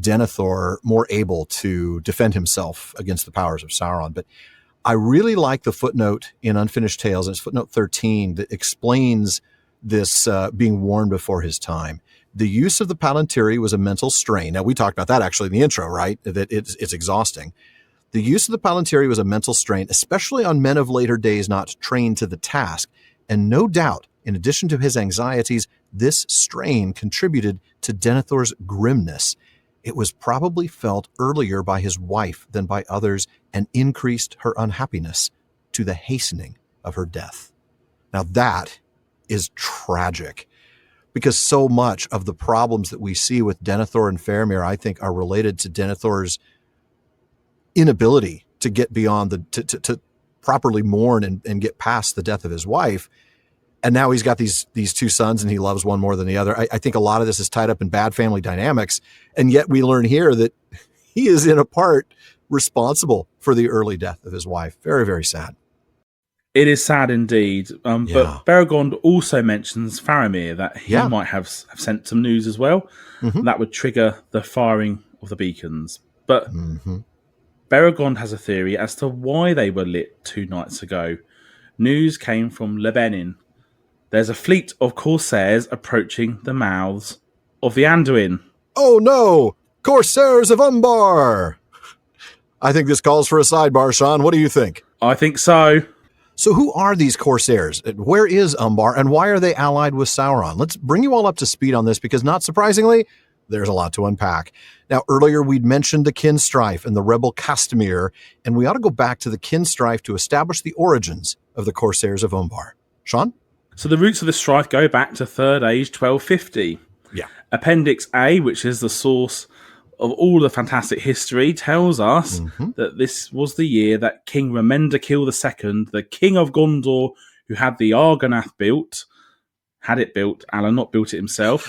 Denethor more able to defend himself against the powers of Sauron. But I really like the footnote in Unfinished Tales, and it's footnote 13, that explains this being warned before his time. The use of the Palantiri was a mental strain. Now, we talked about that actually in the intro, right? That it's exhausting. The use of the Palantiri was a mental strain, especially on men of later days not trained to the task. And no doubt, in addition to his anxieties, this strain contributed to Denethor's grimness. It was probably felt earlier by his wife than by others and increased her unhappiness to the hastening of her death. Now that is tragic, because so much of the problems that we see with Denethor and Faramir, I think, are related to Denethor's inability to get beyond to properly mourn and get past the death of his wife. And now he's got these 2 sons and he loves one more than the other. I think a lot of this is tied up in bad family dynamics. And yet we learn here that he is in a part responsible for the early death of his wife. Very, very sad. It is sad indeed. But Beregond also mentions Faramir, that he might have sent some news as well. That would trigger the firing of the beacons. But Beregond has a theory as to why they were lit 2 nights ago. News came from Lebanon. There's a fleet of Corsairs approaching the mouths of the Anduin. Oh no! Corsairs of Umbar! I think this calls for a sidebar, Shaun. What do you think? I think so. So who are these Corsairs? Where is Umbar? And why are they allied with Sauron? Let's bring you all up to speed on this, because not surprisingly, there's a lot to unpack. Now, earlier we'd mentioned the kin strife and the rebel Castamir, and we ought to go back to the kin strife to establish the origins of the Corsairs of Umbar. Shaun? So the roots of the strife go back to Third Age 1250. Yeah. Appendix A, which is the source of all the fantastic history tells us that this was the year that King Remendekil II, the King of Gondor, who had the Argonath built, Alan, not built it himself,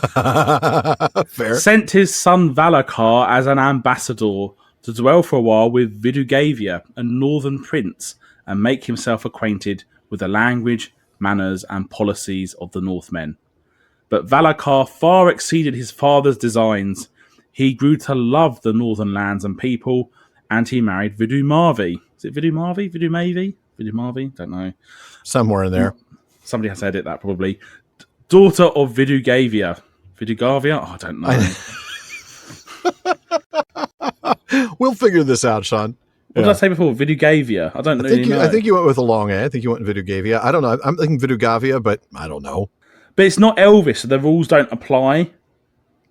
Fair. sent his son Valakar as an ambassador to dwell for a while with Vidugavia, a northern prince, and make himself acquainted with the language, manners, and policies of the Northmen. But Valakar far exceeded his father's designs. He grew to love the northern lands and people, and he married Vidumarvi. Is it Vidumarvi? Vidumavi? Vidumarvi? Don't know. Somewhere in there. Somebody has to edit that, probably. Daughter of Vidugavia. Vidugavia? Oh, I don't know. We'll figure this out, Sean. What did I say before? Vidugavia? I don't know. I think you went with a long A. I think you went Vidugavia. I don't know. I'm thinking Vidugavia, but I don't know. But it's not Elvish, so the rules don't apply.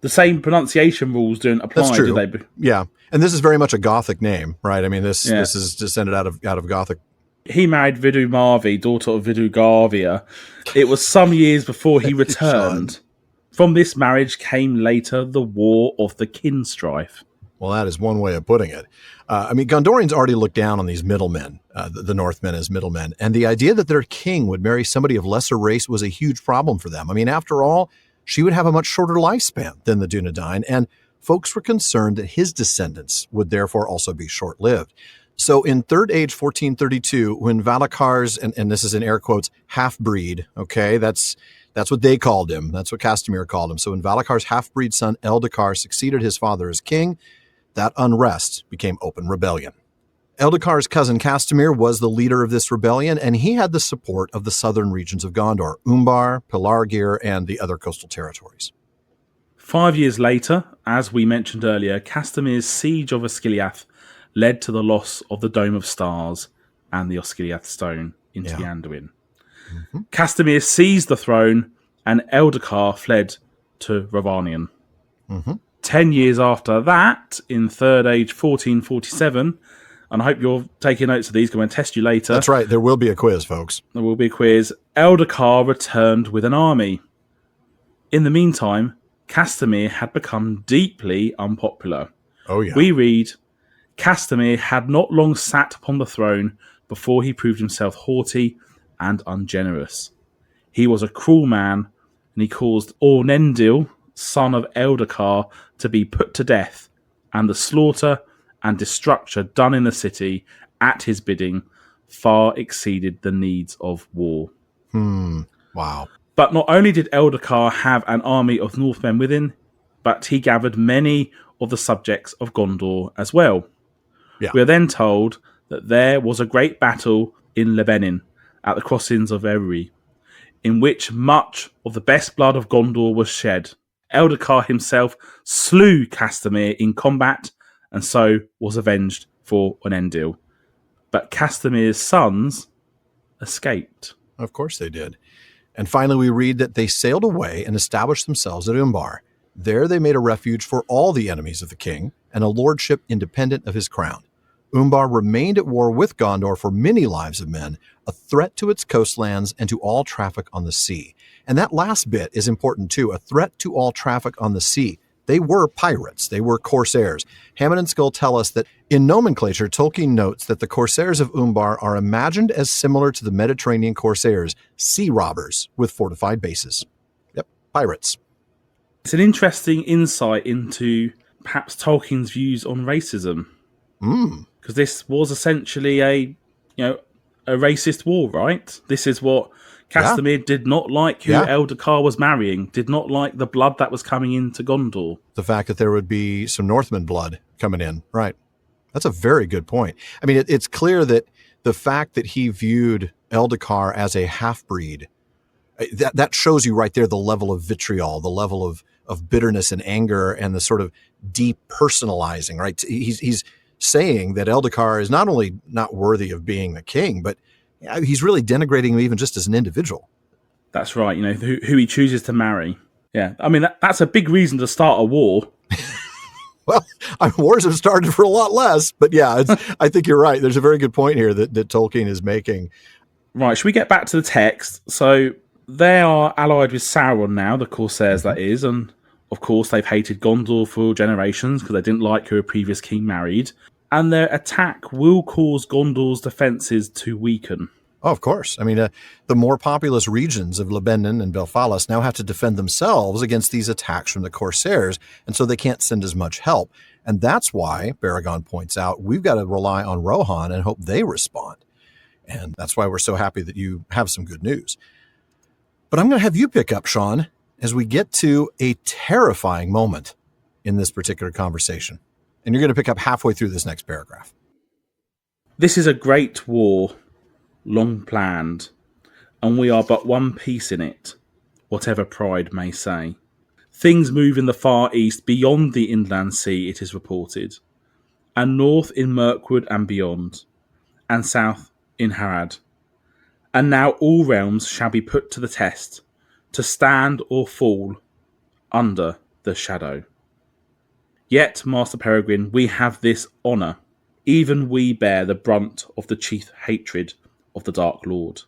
The same pronunciation rules don't apply, That's true. do they? Yeah. And this is very much a Gothic name, right? I mean, this is descended out of Gothic. He married Vidumarvi, daughter of Vidugavia. It was some years before he returned. From this marriage came later the War of the Kinstrife. Well, that is one way of putting it. I mean, Gondorians already looked down on these middlemen, the Northmen as middlemen, and the idea that their king would marry somebody of lesser race was a huge problem for them. I mean, after all, she would have a much shorter lifespan than the Dunedain, and folks were concerned that his descendants would therefore also be short-lived. So in Third Age 1432, when Valakar's, and this is in air quotes, half-breed, okay, that's what they called him. That's what Castamir called him. So when Valakar's half-breed son Eldakar succeeded his father as king, that unrest became open rebellion. Eldakar's cousin Castamir was the leader of this rebellion, and he had the support of the southern regions of Gondor, Umbar, Pelargir, and the other coastal territories. 5 years later, as we mentioned earlier, Castamir's siege of Osgiliath led to the loss of the Dome of Stars and the Osgiliath Stone into the Anduin. Castamir seized the throne, and Eldakar fled to Ravanion. 10 years after that, in Third Age 1447, and I hope you're taking notes of these, because I'm going to test you later. That's right, there will be a quiz, folks. There will be a quiz. Eldakar returned with an army. In the meantime, Castamir had become deeply unpopular. Oh, yeah. We read, Castamir had not long sat upon the throne before he proved himself haughty and ungenerous. He was a cruel man, and he caused Ornendil, son of Eldakar, to be put to death, and the slaughter and destruction done in the city at his bidding far exceeded the needs of war. Wow. But not only did Eldakar have an army of Northmen within, but he gathered many of the subjects of Gondor as well. Yeah. We are then told that there was a great battle in Lebanon at the crossings of Eri, in which much of the best blood of Gondor was shed. Eldakar himself slew Castamir in combat, and so was avenged for Onendil. But Castamir's sons escaped. Of course they did. And finally we read that they sailed away and established themselves at Umbar. There they made a refuge for all the enemies of the king, and a lordship independent of his crown. Umbar remained at war with Gondor for many lives of men, a threat to its coastlands and to all traffic on the sea. And that last bit is important too, a threat to all traffic on the sea. They were pirates. They were Corsairs. Hammond and Skull tell us that in nomenclature, Tolkien notes that the Corsairs of Umbar are imagined as similar to the Mediterranean Corsairs, sea robbers with fortified bases. Yep, pirates. It's an interesting insight into perhaps Tolkien's views on racism. Because this was essentially a racist war, right? This is what Castamir did not like who Eldakar was marrying, did not like the blood that was coming into Gondor. The fact that there would be some Northman blood coming in, right? That's a very good point. I mean, it's clear that the fact that he viewed Eldakar as a half-breed, that shows you right there the level of vitriol, the level of bitterness and anger, and the sort of depersonalizing, right? He's saying that Eldakar is not only not worthy of being the king, but he's really denigrating him even just as an individual. That's right, who he chooses to marry. Yeah, I mean, that's a big reason to start a war. Well, wars have started for a lot less, but yeah, I think you're right. There's a very good point here that Tolkien is making. Right, should we get back to the text? So they are allied with Sauron now, the Corsairs that is, and Of course, they've hated Gondor for generations because they didn't like who a previous king married. And their attack will cause Gondor's defences to weaken. Oh, of course. I mean, the more populous regions of Lebanon and Belfalas now have to defend themselves against these attacks from the Corsairs, and so they can't send as much help. And that's why, Beregond points out, we've got to rely on Rohan and hope they respond. And that's why we're so happy that you have some good news. But I'm going to have you pick up, Shaun, as we get to a terrifying moment in this particular conversation. And you're going to pick up halfway through this next paragraph. This is a great war, long planned, and we are but one piece in it, whatever pride may say. Things move in the far east beyond the inland sea, it is reported, and north in Mirkwood and beyond, and south in Harad. And now all realms shall be put to the test, to stand or fall under the shadow. Yet, Master Peregrine, we have this honour. Even we bear the brunt of the chief hatred of the Dark Lord.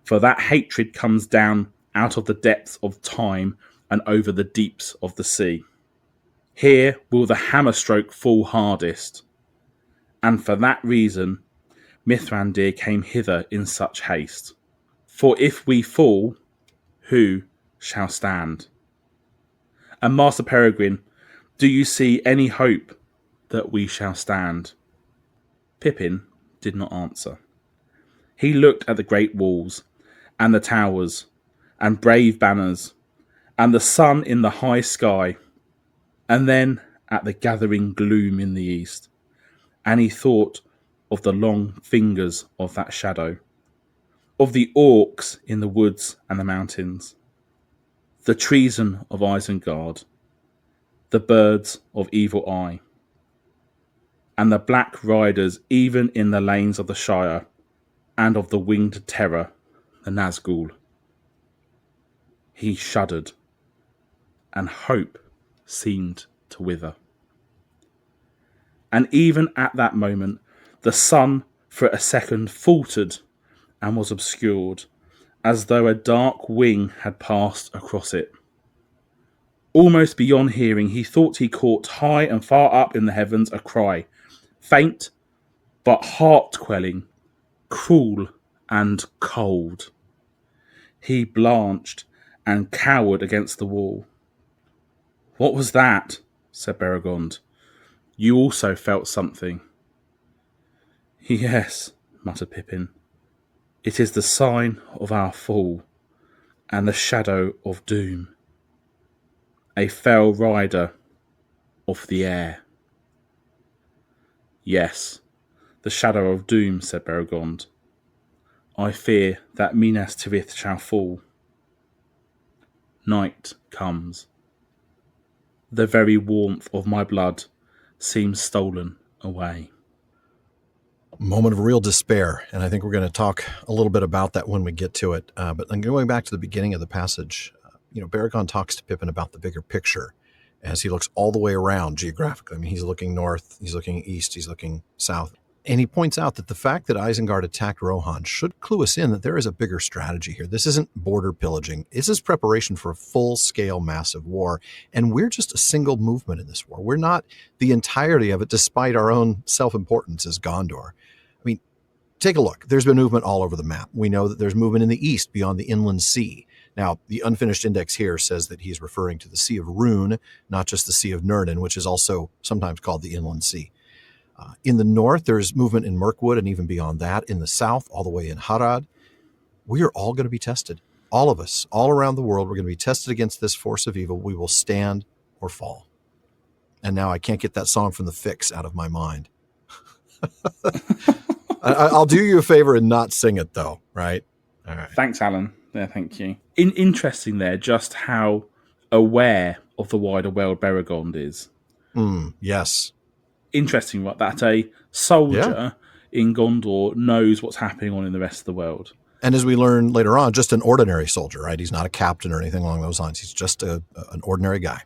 For that hatred comes down out of the depths of time and over the deeps of the sea. Here will the hammer stroke fall hardest. And for that reason, Mithrandir came hither in such haste. For if we fall, who shall stand? And Master Peregrine, do you see any hope that we shall stand? Pippin did not answer. He looked at the great walls, and the towers, and brave banners, and the sun in the high sky, and then at the gathering gloom in the east, and he thought of the long fingers of that shadow, of the orcs in the woods and the mountains, the treason of Isengard, the birds of Evil Eye, and the black riders even in the lanes of the Shire, and of the winged terror, the Nazgul. He shuddered, and hope seemed to wither. And even at that moment, the sun for a second faltered and was obscured, as though a dark wing had passed across it. Almost beyond hearing, he thought he caught high and far up in the heavens a cry, faint but heart-quelling, cruel and cold. He blanched and cowered against the wall. "What was that?" said Beregond. "You also felt something." "Yes," muttered Pippin. "It is the sign of our fall, and the shadow of doom. A fell rider of the air." "Yes, the shadow of doom," said Beregond. "I fear that Minas Tirith shall fall. Night comes. The very warmth of my blood seems stolen away." Moment of real despair, and I think we're going to talk a little bit about that when we get to it. But then going back to the beginning of the passage, Beregond talks to Pippin about the bigger picture as he looks all the way around geographically. I mean, he's looking north, he's looking east, he's looking south. And he points out that the fact that Isengard attacked Rohan should clue us in that there is a bigger strategy here. This isn't border pillaging. This is preparation for a full-scale massive war. And we're just a single movement in this war. We're not the entirety of it, despite our own self-importance as Gondor. I mean, take a look. There's been movement all over the map. We know that there's movement in the east beyond the inland sea. Now, the unfinished index here says that he's referring to the Sea of Rhûn, not just the Sea of Nurden, which is also sometimes called the Inland Sea. In the north, there's movement in Mirkwood and even beyond that. In the south, all the way in Harad, we are all going to be tested. All of us, all around the world, we're going to be tested against this force of evil. We will stand or fall. And now I can't get that song from the Fix out of my mind. I'll do you a favor and not sing it, though, right? All right. Thanks, Alan. Yeah, thank you. Interesting there, just how aware of the wider world Beregond is. Yes. Interesting, right? That a soldier in Gondor knows what's happening on in the rest of the world. And as we learn later on, just an ordinary soldier, right? He's not a captain or anything along those lines. He's just an ordinary guy.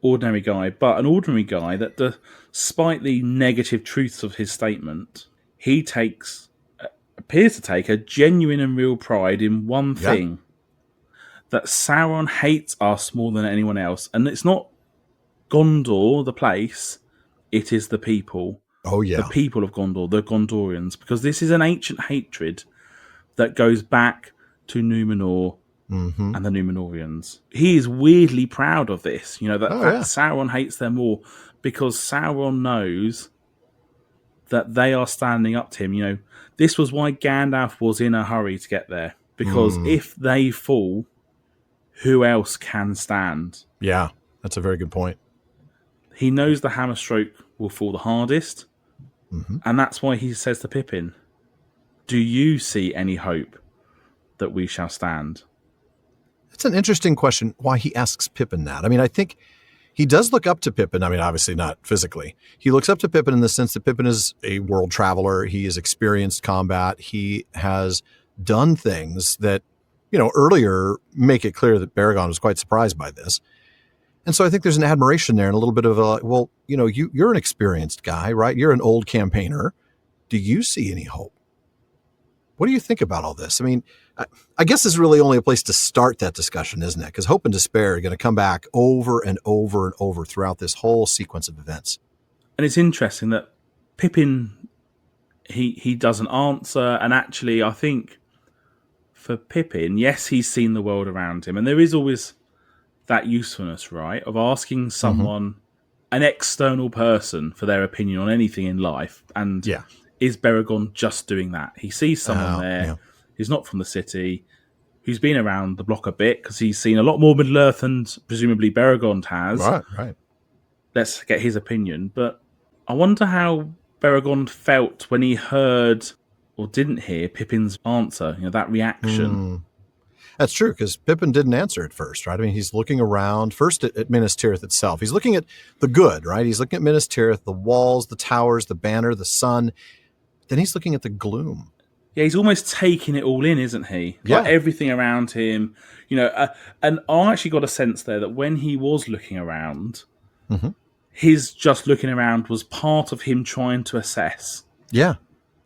Ordinary guy, but an ordinary guy that, despite the negative truths of his statement, he appears to take a genuine and real pride in one thing, that Sauron hates us more than anyone else. And it's not Gondor, the place, it is the people. Oh, yeah. The people of Gondor, the Gondorians, because this is an ancient hatred that goes back to Numenor and the Numenorians. He is weirdly proud of this, that Sauron hates them more, because Sauron knows that they are standing up to him. This was why Gandalf was in a hurry to get there, because if they fall, who else can stand? Yeah, that's a very good point. He knows the hammer stroke will fall the hardest, and that's why he says to Pippin, do you see any hope that we shall stand? It's an interesting question why he asks Pippin that. I mean, I think he does look up to Pippin. I mean, obviously not physically. He looks up to Pippin in the sense that Pippin is a world traveler. He has experienced combat. He has done things that, earlier make it clear that Beregond was quite surprised by this. And so I think there's an admiration there and a little bit of you're an experienced guy, right? You're an old campaigner. Do you see any hope? What do you think about all this? I mean, I guess this is really only a place to start that discussion, isn't it? Because hope and despair are going to come back over and over and over throughout this whole sequence of events. And it's interesting that Pippin, he doesn't answer. And actually, I think for Pippin, yes, he's seen the world around him. And there is always that usefulness, right, of asking someone, an external person, for their opinion on anything in life. And is Beregond just doing that? He sees someone there who's not from the city, who's been around the block a bit, because he's seen a lot more Middle-earth than presumably Beregond has. Right. Let's get his opinion. But I wonder how Beregond felt when he heard or didn't hear Pippin's answer, that reaction. That's true, because Pippin didn't answer at first, right? I mean, he's looking around, first at Minas Tirith itself. He's looking at the good, right? He's looking at Minas Tirith, the walls, the towers, the banner, the sun. Then he's looking at the gloom. Yeah, he's almost taking it all in, isn't he? Yeah. Like everything around him. And I actually got a sense there that when he was looking around, his just looking around was part of him trying to assess. Yeah.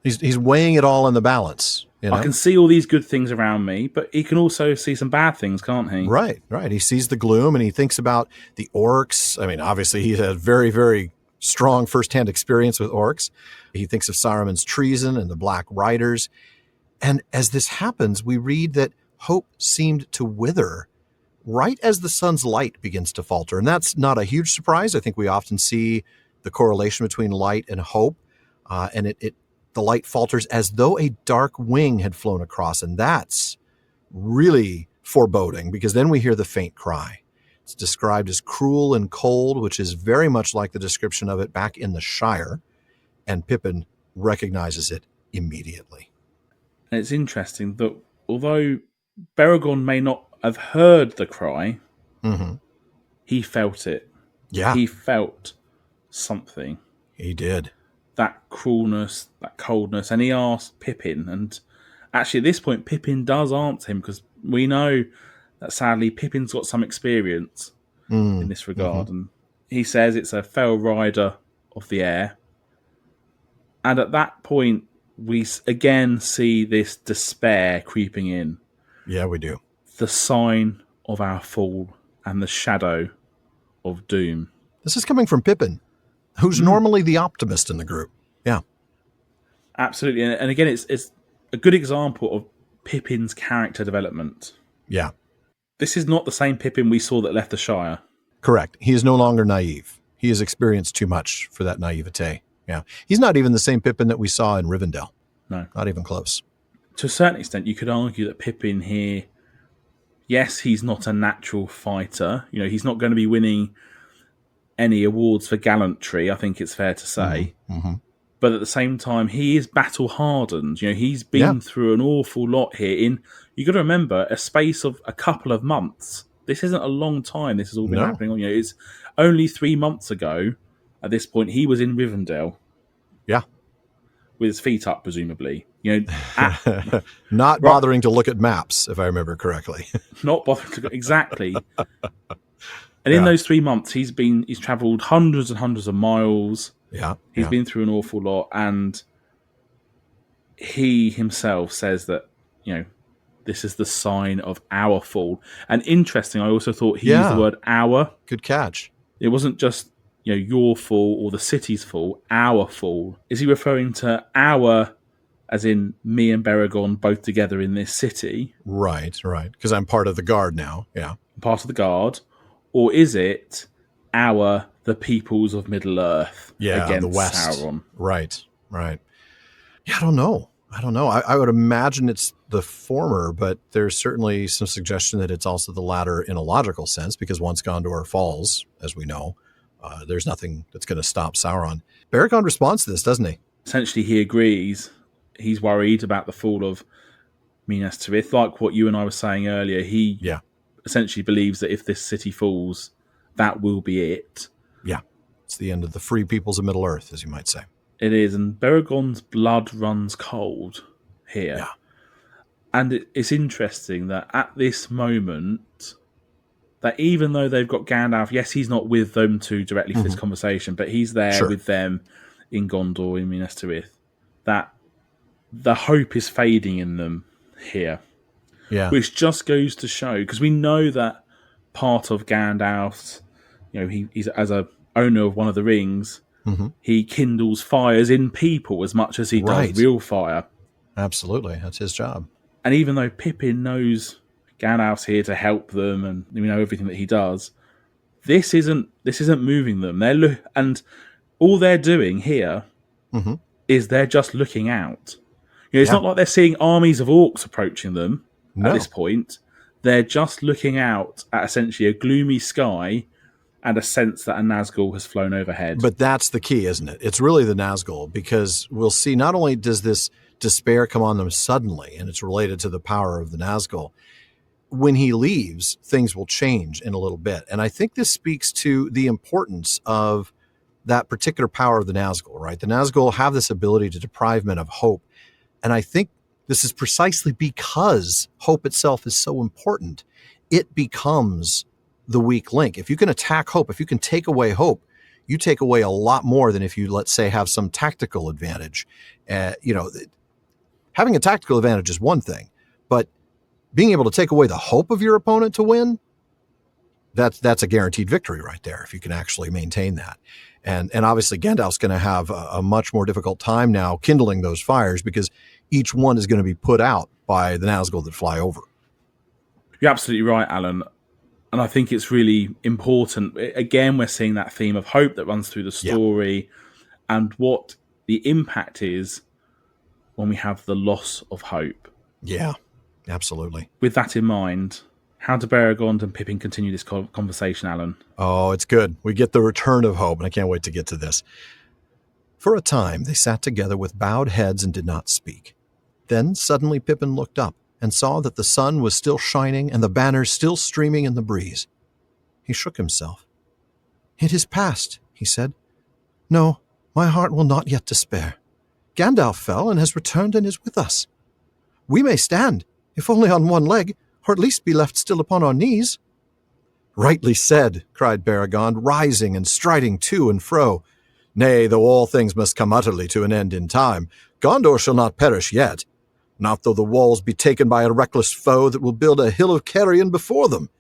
He's weighing it all in the balance. I can see all these good things around me, but he can also see some bad things, can't he? Right. He sees the gloom and he thinks about the orcs. I mean, obviously he had very, very strong firsthand experience with orcs. He thinks of Saruman's treason and the Black Riders. And as this happens, we read that hope seemed to wither right as the sun's light begins to falter. And that's not a huge surprise. I think we often see the correlation between light and hope. And the light falters as though a dark wing had flown across. And that's really foreboding, because then we hear the faint cry. It's described as cruel and cold, which is very much like the description of it back in the Shire. And Pippin recognizes it immediately. And it's interesting that although Beregond may not have heard the cry, he felt it. Yeah. He felt something. He did. That cruelness, that coldness. And he asked Pippin. And actually at this point, Pippin does answer him, because we know that sadly Pippin's got some experience in this regard. And he says it's a fell rider of the air. And at that point, we again see this despair creeping in. Yeah, we do. The sign of our fall and the shadow of doom. This is coming from Pippin, who's normally the optimist in the group. Yeah. Absolutely. And again, it's a good example of Pippin's character development. Yeah. This is not the same Pippin we saw that left the Shire. Correct. He is no longer naive. He has experienced too much for that naivete. Yeah. He's not even the same Pippin that we saw in Rivendell. No. Not even close. To a certain extent, you could argue that Pippin here, yes, he's not a natural fighter. He's not going to be winning any awards for gallantry, I think it's fair to say. But at the same time, he is battle-hardened. He's been through an awful lot here. You got to remember, a space of a couple of months. This isn't a long time. This has all been happening. It's only 3 months ago. At this point, he was in Rivendell. Yeah. With his feet up, presumably. Not bothering to look at maps, if I remember correctly. Not bothering to exactly. And in those 3 months, he's travelled hundreds and hundreds of miles. Yeah. He's been through an awful lot, and he himself says that, this is the sign of our fall. And interesting, I also thought he used the word our. Good catch. It wasn't just, your fall or the city's fall, our fall. Is he referring to our, as in me and Beregond both together in this city? Right. Because I'm part of the guard now. Yeah. Part of the guard. Or is it the peoples of Middle-earth against the West. Sauron? Right. Yeah, I don't know. I would imagine it's the former, but there's certainly some suggestion that it's also the latter in a logical sense, because once Gondor falls, as we know, there's nothing that's going to stop Sauron. Beregond responds to this, doesn't he? Essentially, he agrees. He's worried about the fall of Minas Tirith. Like what you and I were saying earlier, he essentially believes that if this city falls, that will be it. Yeah, it's the end of the free peoples of Middle-earth, as you might say. It is, and Beregond's blood runs cold here. Yeah. And it's interesting that at this moment, that even though they've got Gandalf, yes, he's not with them two directly for this conversation, but he's there with them in Gondor, in Minas Tirith, that the hope is fading in them here. Yeah. Which just goes to show, because we know that part of Gandalf's, he's as a owner of one of the rings, he kindles fires in people as much as he does real fire. Absolutely. That's his job. And even though Pippin knows Gandalf's here to help them and we know everything that he does, this isn't moving them. And all they're doing here is they're just looking out. It's not like they're seeing armies of orcs approaching them at this point. They're just looking out at essentially a gloomy sky and a sense that a Nazgul has flown overhead. But that's the key, isn't it? It's really the Nazgul, because we'll see not only does this despair come on them suddenly, and it's related to the power of the Nazgul, when he leaves, things will change in a little bit. And I think this speaks to the importance of that particular power of the Nazgul, right? The Nazgul have this ability to deprive men of hope. And I think this is precisely because hope itself is so important. It becomes the weak link. If you can attack hope, if you can take away hope, you take away a lot more than if you, let's say, have some tactical advantage. Having a tactical advantage is one thing, but being able to take away the hope of your opponent to win, that's a guaranteed victory right there, if you can actually maintain that. And obviously Gandalf's going to have a much more difficult time now kindling those fires, because each one is going to be put out by the Nazgul that fly over. You're absolutely right, Alan. And I think it's really important. Again, we're seeing that theme of hope that runs through the story and what the impact is when we have the loss of hope. Yeah, absolutely. With that in mind, how do Beregond and Pippin continue this conversation, Alan? Oh, it's good. We get the return of hope, and I can't wait to get to this. For a time, they sat together with bowed heads and did not speak. Then suddenly Pippin looked up and saw that the sun was still shining and the banners still streaming in the breeze. He shook himself. "It is past," he said. "No, my heart will not yet despair. Gandalf fell and has returned and is with us. We may stand, if only on one leg, or at least be left still upon our knees." "Rightly said," cried Beregond, rising and striding to and fro. "Nay, though all things must come utterly to an end in time, Gondor shall not perish yet. Not though the walls be taken by a reckless foe that will build a hill of carrion before them.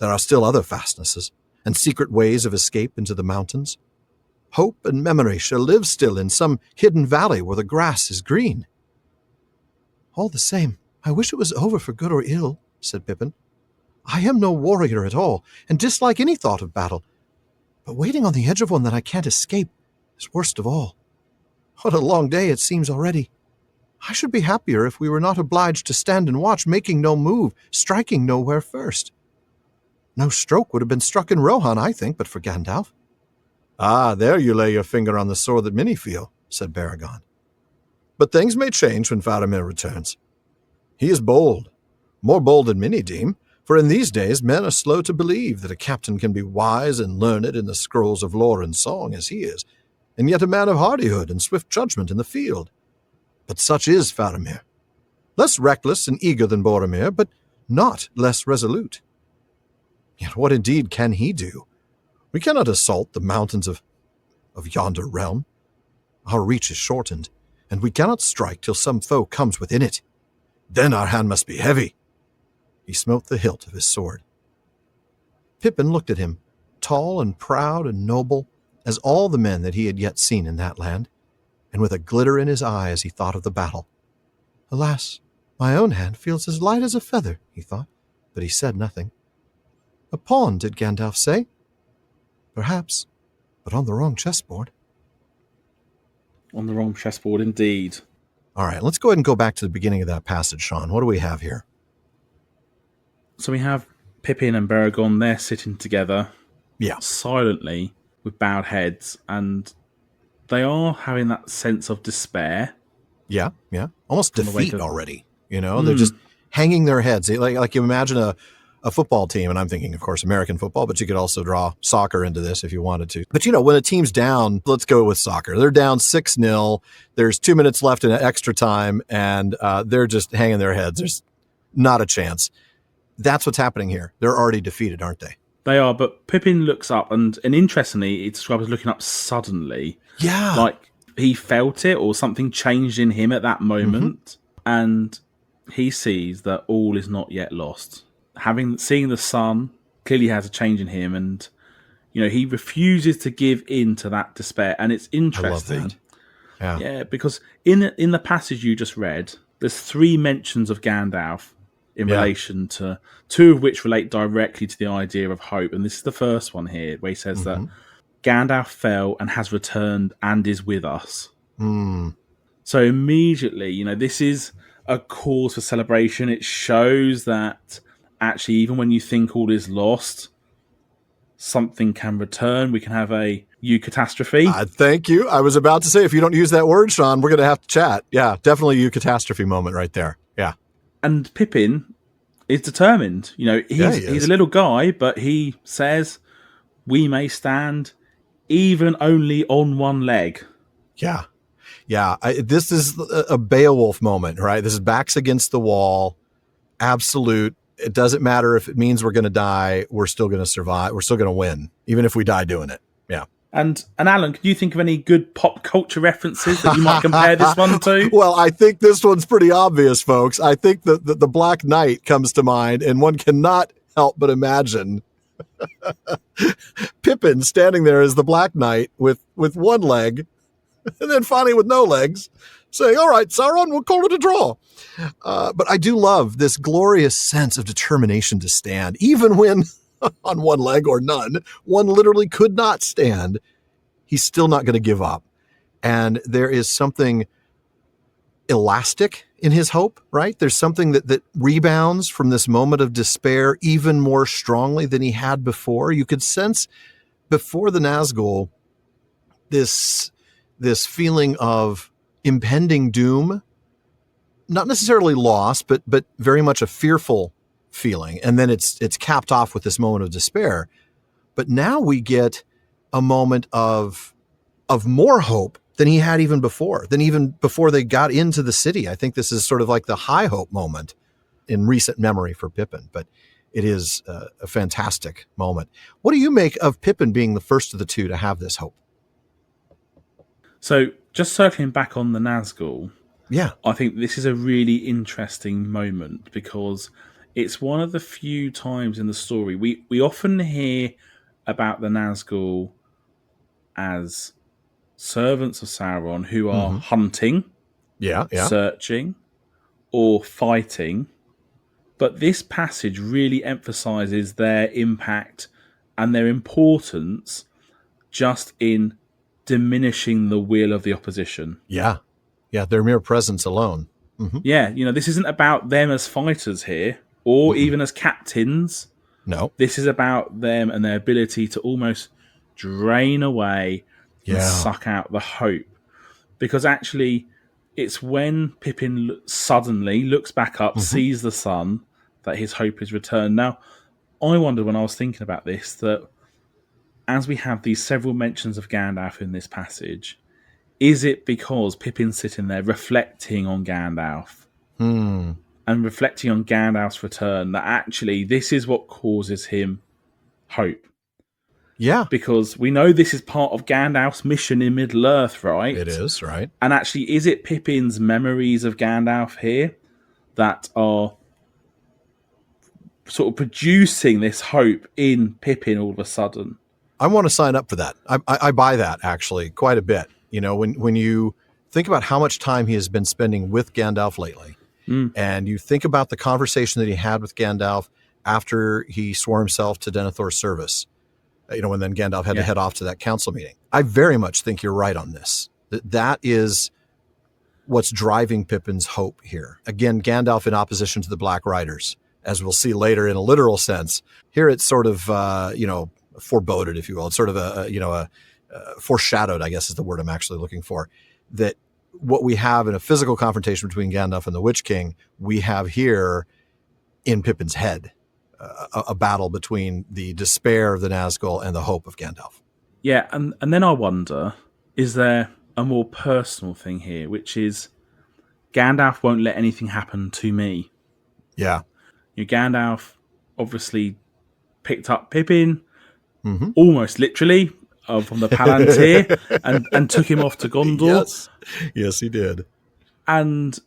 There are still other fastnesses, and secret ways of escape into the mountains. Hope and memory shall live still in some hidden valley where the grass is green." "All the same, I wish it was over for good or ill," said Pippin. "I am no warrior at all, and dislike any thought of battle. But waiting on the edge of one that I can't escape is worst of all. What a long day it seems already. I should be happier if we were not obliged to stand and watch, making no move, striking nowhere first. No stroke would have been struck in Rohan, I think, but for Gandalf." "Ah, there you lay your finger on the sore that many feel," said Beregond. "But things may change when Faramir returns. He is bold, more bold than many deem, for in these days men are slow to believe that a captain can be wise and learned in the scrolls of lore and song as he is, and yet a man of hardihood and swift judgment in the field. But such is Faramir. Less reckless and eager than Boromir, but not less resolute. Yet what indeed can he do? We cannot assault the mountains of yonder realm. Our reach is shortened, and we cannot strike till some foe comes within it. Then our hand must be heavy." He smote the hilt of his sword. Pippin looked at him, tall and proud and noble as all the men that he had yet seen in that land, and with a glitter in his eye as he thought of the battle. Alas, my own hand feels as light as a feather, he thought, but he said nothing. A pawn, did Gandalf say? Perhaps, but on the wrong chessboard. On the wrong chessboard, indeed. All right, let's go ahead and go back to the beginning of that passage, Shaun. What do we have here? So we have Pippin and Beregond, they're sitting together, Yeah. silently, with bowed heads, and they are having that sense of despair. Yeah. Almost defeat already. They're just hanging their heads. Like you imagine a football team, and I'm thinking, of course, American football, but you could also draw soccer into this if you wanted to. But, when a team's down, let's go with soccer. They're down 6-0. There's 2 minutes left in extra time, and they're just hanging their heads. There's not a chance. That's what's happening here. They're already defeated, aren't they? They are, but Pippin looks up, and interestingly, it's described as looking up suddenly. Yeah. Like he felt it, or something changed in him at that moment, and he sees that all is not yet lost. Seeing the sun clearly has a change in him, and he refuses to give in to that despair. And it's interesting. I love that. Yeah, because in the passage you just read, there's 3 mentions of Gandalf in relation to 2 of which relate directly to the idea of hope. And this is the first one here, where he says that Gandalf fell and has returned and is with us. So immediately, this is a cause for celebration. It shows that actually, even when you think all is lost, something can return. We can have a eucatastrophe. Thank you. I was about to say, if you don't use that word, Shaun, we're going to have to chat. Yeah, definitely eucatastrophe moment right there. Yeah. And Pippin is determined. He's a little guy, but he says, we may stand even only on one leg. Yeah. This is a Beowulf moment, right? This is backs against the wall. Absolute. It doesn't matter if it means we're going to die. We're still going to survive. We're still going to win, even if we die doing it. Yeah. And Alan, can you think of any good pop culture references that you might compare this one to? Well, I think this one's pretty obvious, folks. I think the Black Knight comes to mind, and one cannot help but imagine Pippin standing there as the Black Knight with one leg, and then finally with no legs, saying, all right, Sauron, we'll call it a draw. But I do love this glorious sense of determination to stand, even when on one leg or none, one literally could not stand. He's still not going to give up. And there is something elastic in his hope, right? There's something that rebounds from this moment of despair even more strongly than he had before. You could sense before the Nazgul this feeling of impending doom, not necessarily loss, but very much a fearful feeling. And then it's capped off with this moment of despair. But now we get a moment of more hope than he had even before they got into the city. I think this is sort of like the high hope moment in recent memory for Pippin, but it is a fantastic moment. What do you make of Pippin being the first of the 2 to have this hope? So just circling back on the Nazgul, yeah, I think this is a really interesting moment because it's one of the few times in the story we often hear about the Nazgul as servants of Sauron who are hunting, searching, or fighting. But this passage really emphasizes their impact and their importance just in diminishing the will of the opposition. Yeah, their mere presence alone. Yeah, this isn't about them as fighters here, or even as captains. No. This is about them and their ability to almost drain away and suck out the hope. Because actually, it's when Pippin suddenly looks back up, sees the sun, that his hope is returned. Now, I wondered when I was thinking about this, that as we have these several mentions of Gandalf in this passage, is it because Pippin's sitting there reflecting on Gandalf and reflecting on Gandalf's return that actually this is what causes him hope? Yeah. Because we know this is part of Gandalf's mission in Middle-earth, right? It is, right. And actually, is it Pippin's memories of Gandalf here that are sort of producing this hope in Pippin all of a sudden? I want to sign up for that. I buy that actually quite a bit. You know, when you think about how much time he has been spending with Gandalf lately, and you think about the conversation that he had with Gandalf after he swore himself to Denethor's service, you know, and then Gandalf had to head off to that council meeting. I very much think you're right on this. That is what's driving Pippin's hope here. Again, Gandalf in opposition to the Black Riders, as we'll see later in a literal sense. Here it's sort of, foreboded, if you will. It's sort of a foreshadowed, I guess is the word I'm actually looking for, that what we have in a physical confrontation between Gandalf and the Witch King, we have here in Pippin's head, a battle between the despair of the Nazgul and the hope of Gandalf. Yeah, and then I wonder, is there a more personal thing here, which is Gandalf won't let anything happen to me. Yeah. Gandalf obviously picked up Pippin, almost literally, from the Palantir and took him off to Gondor. Yes, he did. And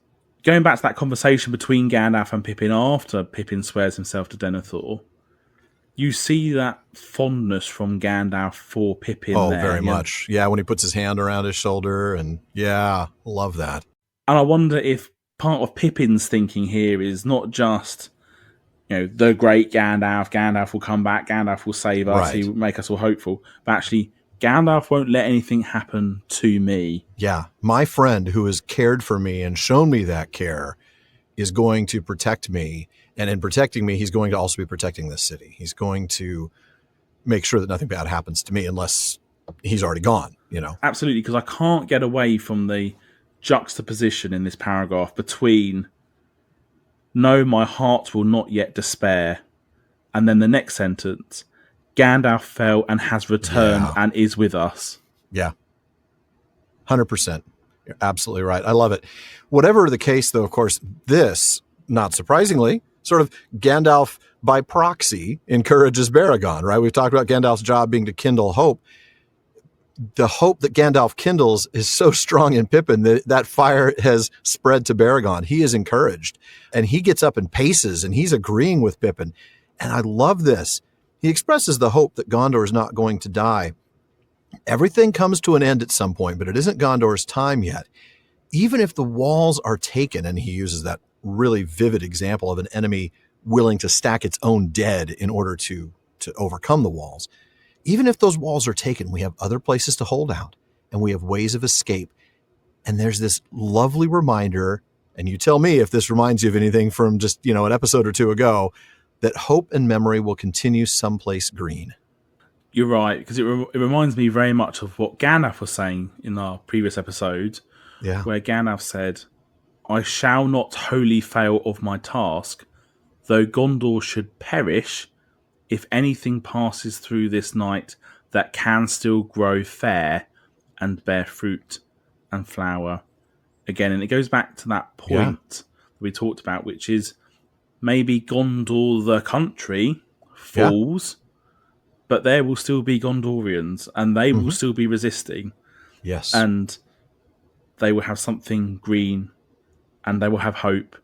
going back to that conversation between Gandalf and Pippin after Pippin swears himself to Denethor, you see that fondness from Gandalf for Pippin. Oh, there, very much. Yeah, when he puts his hand around his shoulder, and love that. And I wonder if part of Pippin's thinking here is not just, the great Gandalf. Gandalf will come back. Gandalf will save us. Right. He will make us all hopeful. But actually, Gandalf won't let anything happen to me. Yeah. My friend who has cared for me and shown me that care is going to protect me. And in protecting me, he's going to also be protecting this city. He's going to make sure that nothing bad happens to me unless he's already gone, Absolutely, because I can't get away from the juxtaposition in this paragraph between "No, my heart will not yet despair," and then the next sentence, "Gandalf fell and has returned and is with us." Yeah. 100%. You're absolutely right. I love it. Whatever the case, though, of course, this, not surprisingly, sort of Gandalf by proxy encourages Beregond, right? We've talked about Gandalf's job being to kindle hope. The hope that Gandalf kindles is so strong in Pippin that that fire has spread to Beregond. He is encouraged, and he gets up and paces, and he's agreeing with Pippin. And I love this. He expresses the hope that Gondor is not going to die. Everything comes to an end at some point, but it isn't Gondor's time yet. Even if the walls are taken, and he uses that really vivid example of an enemy willing to stack its own dead in order to overcome the walls. Even if those walls are taken, we have other places to hold out, and we have ways of escape. And there's this lovely reminder, and you tell me if this reminds you of anything from just, an episode or two ago, that hope and memory will continue someplace green. You're right, because it reminds me very much of what Gandalf was saying in our previous episode, where Gandalf said, "I shall not wholly fail of my task, though Gondor should perish, if anything passes through this night that can still grow fair and bear fruit and flower." Again, and it goes back to that point that we talked about, which is maybe Gondor, the country, falls, but there will still be Gondorians, and they will still be resisting. Yes. And they will have something green, and they will have hope,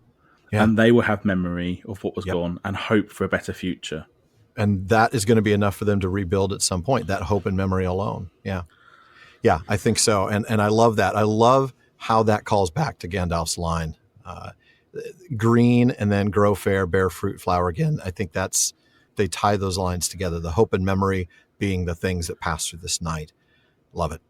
and they will have memory of what was gone, and hope for a better future. And that is going to be enough for them to rebuild at some point, that hope and memory alone. Yeah. Yeah, I think so. And I love that. I love how that calls back to Gandalf's line. Green and then grow fair, bear fruit, flower again. I think they tie those lines together. The hope and memory being the things that pass through this night. Love it.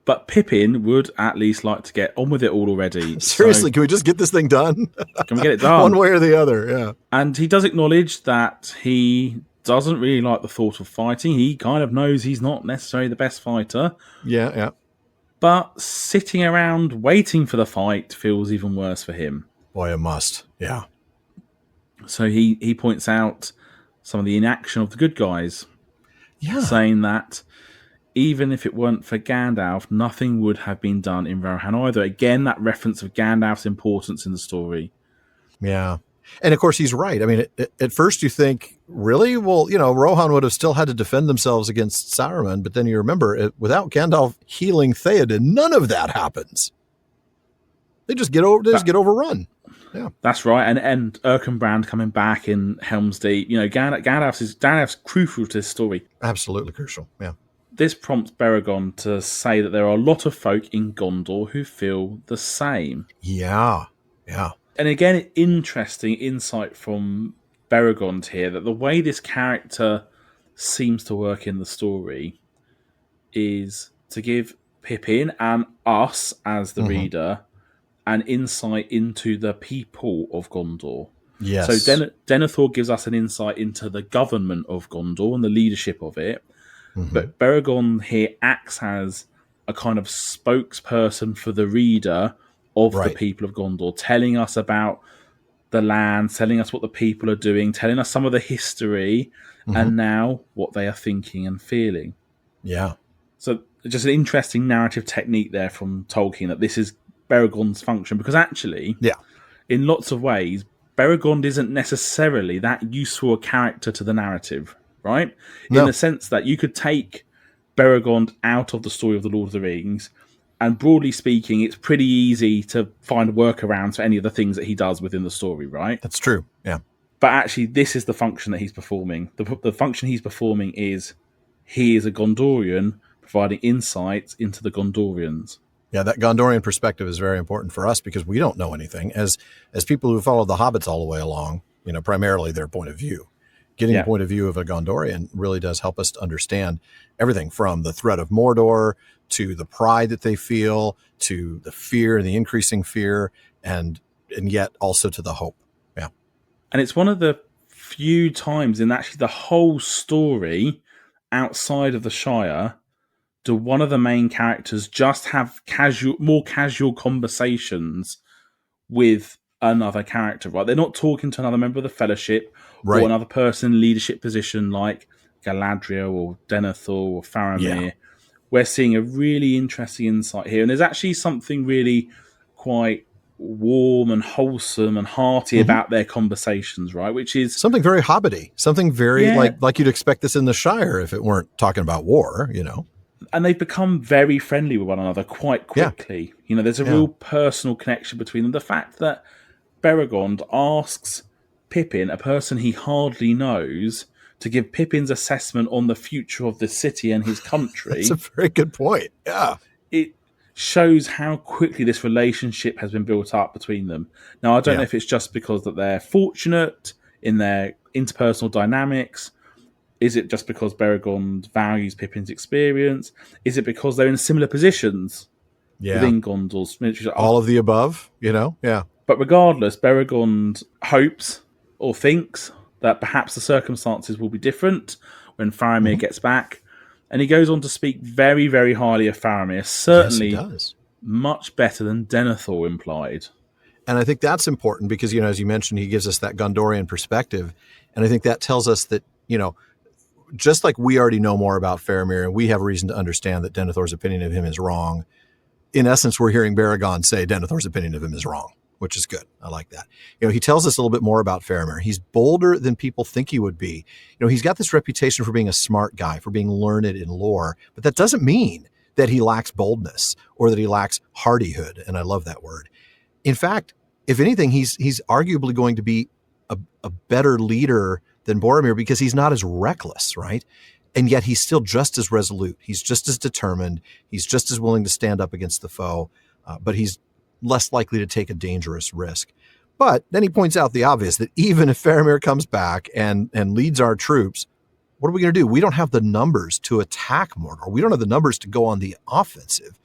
But Pippin would at least like to get on with it all already. Seriously, can we just get this thing done? Can we get it done? One way or the other, yeah. And he does acknowledge that he doesn't really like the thought of fighting. He kind of knows he's not necessarily the best fighter. Yeah. But sitting around waiting for the fight feels even worse for him. Boy, it must. Yeah. So he points out some of the inaction of the good guys. Yeah. Saying that even if it weren't for Gandalf, nothing would have been done in Rohan either. Again, that reference of Gandalf's importance in the story. Yeah. And of course, he's right. I mean, at first you think, really? Well, Rohan would have still had to defend themselves against Saruman. But then you remember, without Gandalf healing Theoden, none of that happens. They just get overrun. Yeah. That's right. And Erkenbrand coming back in Helm's Deep. Gandalf's crucial to this story. Absolutely crucial. Yeah. This prompts Beregond to say that there are a lot of folk in Gondor who feel the same. Yeah. Yeah. And again, interesting insight from Beregond here, that the way this character seems to work in the story is to give Pippin and us as the reader an insight into the people of Gondor. Yes. So Denethor gives us an insight into the government of Gondor and the leadership of it. But Beregond here acts as a kind of spokesperson for the reader of the people of Gondor, telling us about the land, telling us what the people are doing, telling us some of the history, and now what they are thinking and feeling. Yeah. So just an interesting narrative technique there from Tolkien, that this is Beregond's function, because actually, in lots of ways, Beregond isn't necessarily that useful a character to the narrative, right? No. In the sense that you could take Beregond out of the story of the Lord of the Rings, and broadly speaking, it's pretty easy to find workarounds for any of the things that he does within the story, right? That's true. Yeah. But actually, this is the function that he's performing. The function he's performing is he is a Gondorian providing insights into the Gondorians. Yeah, that Gondorian perspective is very important for us because we don't know anything. As people who follow the Hobbits all the way along, primarily their point of view. Getting a point of view of a Gondorian really does help us to understand everything from the threat of Mordor to the pride that they feel, to the fear and the increasing fear, and yet also to the hope. Yeah. And it's one of the few times in actually the whole story outside of the Shire do one of the main characters just have more casual conversations with another character, right? They're not talking to another member of the Fellowship or another person in leadership position like Galadriel or Denethor or Faramir. Yeah. We're seeing a really interesting insight here. And there's actually something really quite warm and wholesome and hearty about their conversations, right? Which is something very Hobbity, something very like you'd expect this in the Shire if it weren't talking about war, And they've become very friendly with one another quite quickly. Yeah. There's a real personal connection between them. The fact that Beregond asks Pippin, a person he hardly knows, to give Pippin's assessment on the future of the city and his country. That's a very good point. Yeah. It shows how quickly this relationship has been built up between them. Now, I don't know if it's just because that they're fortunate in their interpersonal dynamics. Is it just because Beregond values Pippin's experience? Is it because they're in similar positions within Gondor's military? All of the above, Yeah. But regardless, Beregond hopes or thinks that perhaps the circumstances will be different when Faramir gets back. And he goes on to speak very, very highly of Faramir. Certainly much better than Denethor implied. And I think that's important because, as you mentioned, he gives us that Gondorian perspective. And I think that tells us that, just like we already know more about Faramir and we have reason to understand that Denethor's opinion of him is wrong, in essence, we're hearing Beregond say Denethor's opinion of him is wrong, which is good. I like that. He tells us a little bit more about Faramir. He's bolder than people think he would be. He's got this reputation for being a smart guy, for being learned in lore, but that doesn't mean that he lacks boldness or that he lacks hardihood. And I love that word. In fact, if anything, he's arguably going to be a better leader than Boromir because he's not as reckless, right? And yet he's still just as resolute. He's just as determined. He's just as willing to stand up against the foe, but he's less likely to take a dangerous risk. But then he points out the obvious, that even if Faramir comes back and leads our troops, what are we going to do? We don't have the numbers to attack Mordor. We don't have the numbers to go on the offensive.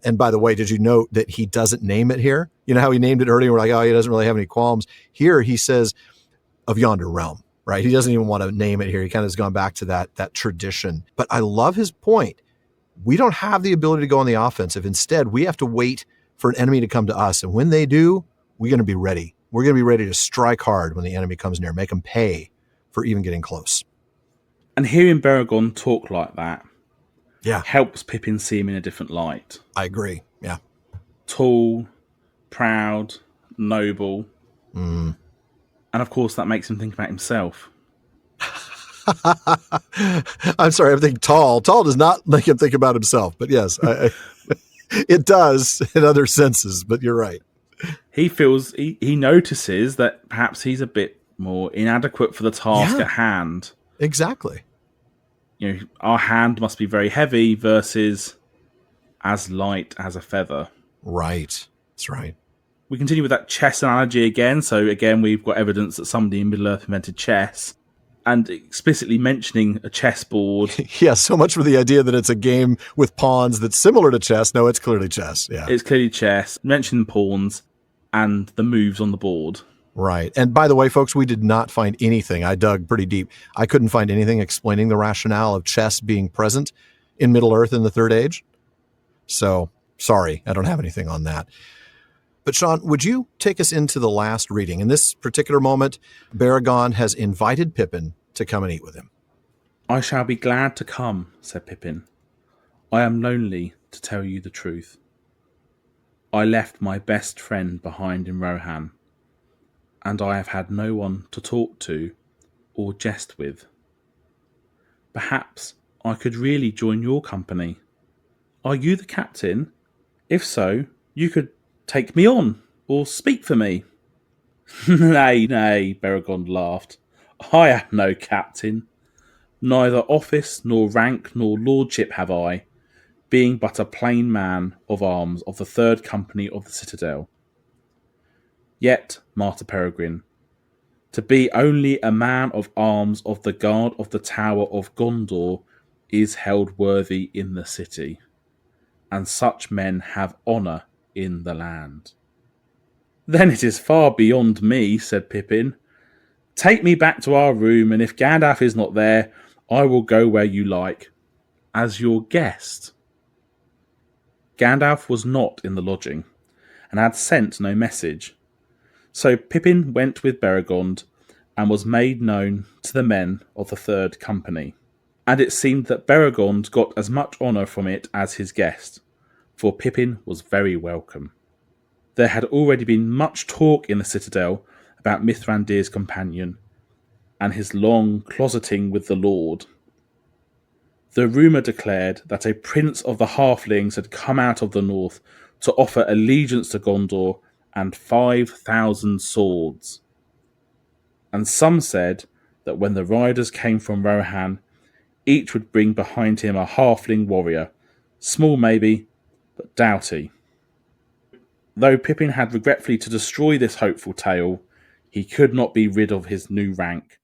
And by the way, did you note that he doesn't name it here? You know how he named it earlier? We're like, oh, he doesn't really have any qualms. Here he says, of yonder realm, right? He doesn't even want to name it here. He kind of has gone back to that tradition. But I love his point. We don't have the ability to go on the offensive. Instead, we have to wait for an enemy to come to us. And when they do, we're going to be ready. We're going to be ready to strike hard when the enemy comes near, make them pay for even getting close. And hearing Beregond talk like that helps Pippin see him in a different light. I agree. Yeah. Tall, proud, noble. And of course, that makes him think about himself. I'm sorry, I'm thinking tall. Tall does not make him think about himself. But yes, it does in other senses. But you're right. he notices that perhaps he's a bit more inadequate for the task at hand. Exactly. Our hand must be very heavy versus as light as a feather. Right. That's right. We continue with that chess analogy again. So again, we've got evidence that somebody in Middle-earth invented chess, and explicitly mentioning a chessboard. Yeah, so much for the idea that it's a game with pawns that's similar to chess. No, it's clearly chess. Yeah, it's clearly chess. Mentioning pawns and the moves on the board. Right. And by the way, folks, we did not find anything. I dug pretty deep. I couldn't find anything explaining the rationale of chess being present in Middle-earth in the Third Age. So, sorry, I don't have anything on that. But Shaun, would you take us into the last reading? In this particular moment, Beregond has invited Pippin to come and eat with him. I shall be glad to come, said Pippin. I am lonely, to tell you the truth. I left my best friend behind in Rohan, and I have had no one to talk to or jest with. Perhaps I could really join your company. Are you the captain? If so, you could take me on, or speak for me. Nay, Beregond laughed. I am no captain. Neither office, nor rank, nor lordship have I, being but a plain man of arms of the 3rd Company of the Citadel. Yet, Master Peregrine, to be only a man of arms of the guard of the Tower of Gondor is held worthy in the city, and such men have honour in the land. Then it is far beyond me, said Pippin. Take me back to our room, and if Gandalf is not there, I will go where you like, as your guest. Gandalf was not in the lodging, and had sent no message. So Pippin went with Beregond, and was made known to the men of the 3rd Company. And it seemed that Beregond got as much honour from it as his guest, for Pippin was very welcome. There had already been much talk in the citadel about Mithrandir's companion, and his long closeting with the Lord. The rumour declared that a prince of the halflings had come out of the north to offer allegiance to Gondor and 5,000 swords. And some said that when the riders came from Rohan, each would bring behind him a halfling warrior, small maybe, but doughty. Though Pippin had regretfully to destroy this hopeful tale, he could not be rid of his new rank,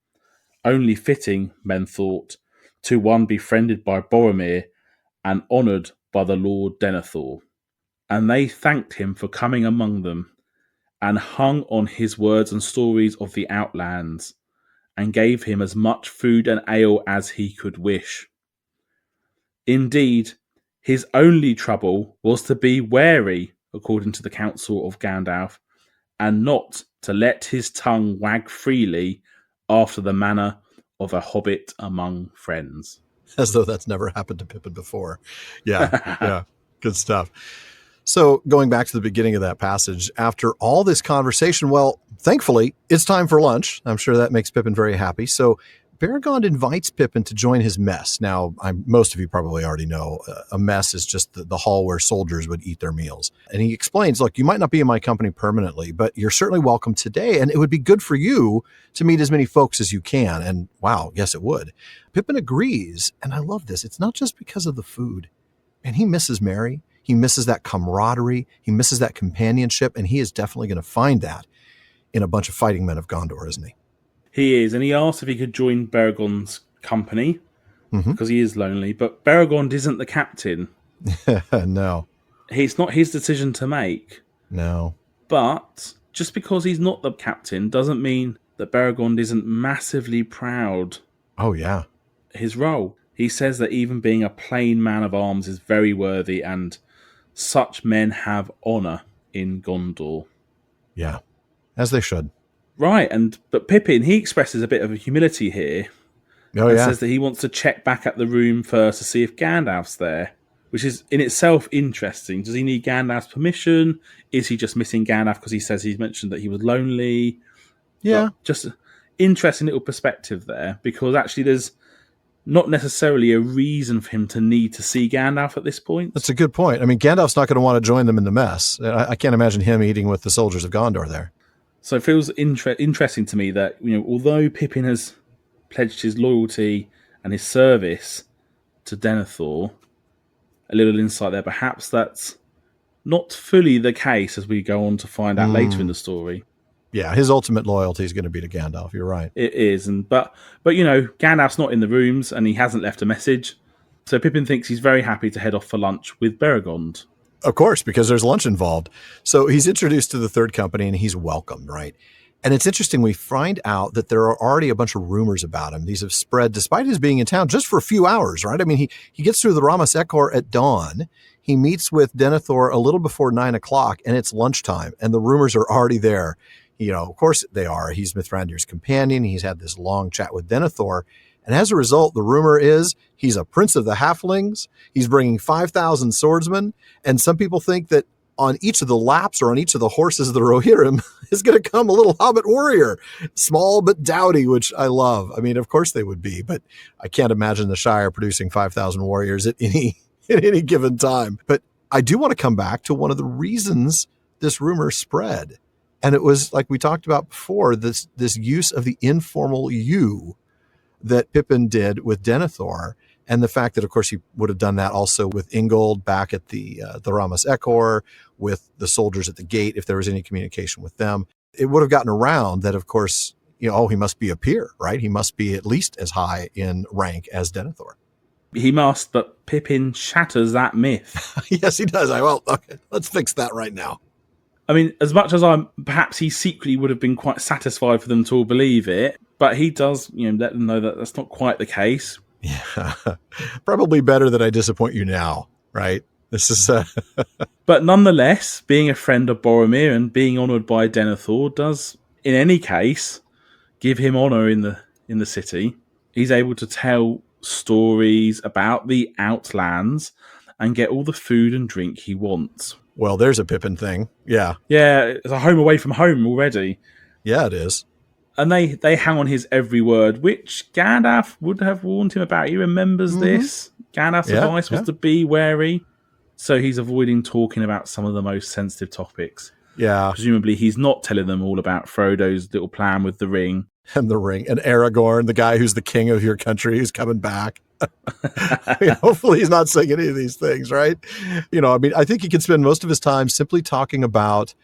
only fitting, men thought, to one befriended by Boromir and honoured by the Lord Denethor. And they thanked him for coming among them, and hung on his words and stories of the Outlands, and gave him as much food and ale as he could wish. Indeed, his only trouble was to be wary, according to the counsel of Gandalf, and not to let his tongue wag freely after the manner of a hobbit among friends. As though that's never happened to Pippin before. Yeah, good stuff. So going back to the beginning of that passage, after all this conversation, well, thankfully, it's time for lunch. I'm sure that makes Pippin very happy. So Beregond invites Pippin to join his mess. Now, most of you probably already know a mess is just the hall where soldiers would eat their meals. And he explains, look, you might not be in my company permanently, but you're certainly welcome today. And it would be good for you to meet as many folks as you can. And wow, yes, it would. Pippin agrees. And I love this. It's not just because of the food. And he misses Merry. He misses that camaraderie. He misses that companionship. And he is definitely going to find that in a bunch of fighting men of Gondor, isn't he? He is, and he asked if he could join Beregond's company, because he is lonely, but Beregond isn't the captain. No. It's not his decision to make. No. But just because he's not the captain doesn't mean that Beregond isn't massively proud. Oh, yeah. His role. He says that even being a plain man of arms is very worthy, and such men have honour in Gondor. Yeah, as they should. Right, but Pippin, he expresses a bit of humility here. Oh, yeah. Says that he wants to check back at the room first to see if Gandalf's there, which is in itself interesting. Does he need Gandalf's permission? Is he just missing Gandalf because he says he's mentioned that he was lonely? Yeah. But just an interesting little perspective there, because actually there's not necessarily a reason for him to need to see Gandalf at this point. That's a good point. I mean, Gandalf's not going to want to join them in the mess. I can't imagine him eating with the soldiers of Gondor there. So it feels interesting to me that, although Pippin has pledged his loyalty and his service to Denethor, a little insight there, perhaps that's not fully the case as we go on to find out later in the story. Yeah, his ultimate loyalty is going to be to Gandalf. You're right. It is, but Gandalf's not in the rooms and he hasn't left a message. So Pippin thinks he's very happy to head off for lunch with Beregond. Of course, because there's lunch involved. So he's introduced to the third company and he's welcomed, right? And it's interesting, we find out that there are already a bunch of rumors about him. These have spread despite his being in town just for a few hours, right? I mean, he gets through the Ramas Ekor at dawn. He meets with Denethor a little before 9 o'clock and it's lunchtime and the rumors are already there. Of course they are. He's Mithrandir's companion. He's had this long chat with Denethor. And as a result, the rumor is he's a prince of the halflings. He's bringing 5,000 swordsmen. And some people think that on each of the laps or on each of the horses of the Rohirrim is going to come a little hobbit warrior, small but dowdy, which I love. I mean, of course they would be, but I can't imagine the Shire producing 5,000 warriors at any given time. But I do want to come back to one of the reasons this rumor spread. And it was, like we talked about before, this use of the informal you that Pippin did with Denethor, and the fact that, of course, he would have done that also with Ingold back at the Ramas Ekor, with the soldiers at the gate, if there was any communication with them. It would have gotten around that, of course, he must be a peer, right? He must be at least as high in rank as Denethor. He must, but Pippin shatters that myth. Yes, he does. Okay, let's fix that right now. I mean, as much as perhaps he secretly would have been quite satisfied for them to all believe it, but he does, let them know that that's not quite the case. Yeah, probably better that I disappoint you now, right? This is. But nonetheless, being a friend of Boromir and being honoured by Denethor does, in any case, give him honour in the city. He's able to tell stories about the Outlands and get all the food and drink he wants. Well, there's a Pippin thing. Yeah. Yeah, it's a home away from home already. Yeah, it is. And they hang on his every word, which Gandalf would have warned him about. He remembers this. Gandalf's advice was to be wary. So he's avoiding talking about some of the most sensitive topics. Yeah. Presumably he's not telling them all about Frodo's little plan with the ring. And the ring. And Aragorn, the guy who's the king of your country, who's coming back. Hopefully he's not saying any of these things, right? I think he can spend most of his time simply talking about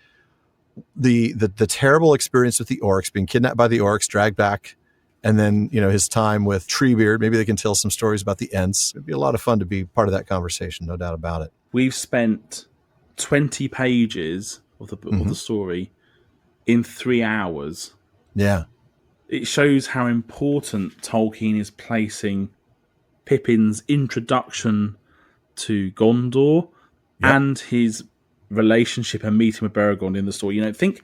the terrible experience with the orcs, being kidnapped by the orcs, dragged back, and then, his time with Treebeard. Maybe they can tell some stories about the Ents. It'd be a lot of fun to be part of that conversation, no doubt about it. We've spent 20 pages of the book, of the story, in 3 hours. Yeah. It shows how important Tolkien is placing Pippin's introduction to Gondor and his relationship and meeting with Beregond in the story. Think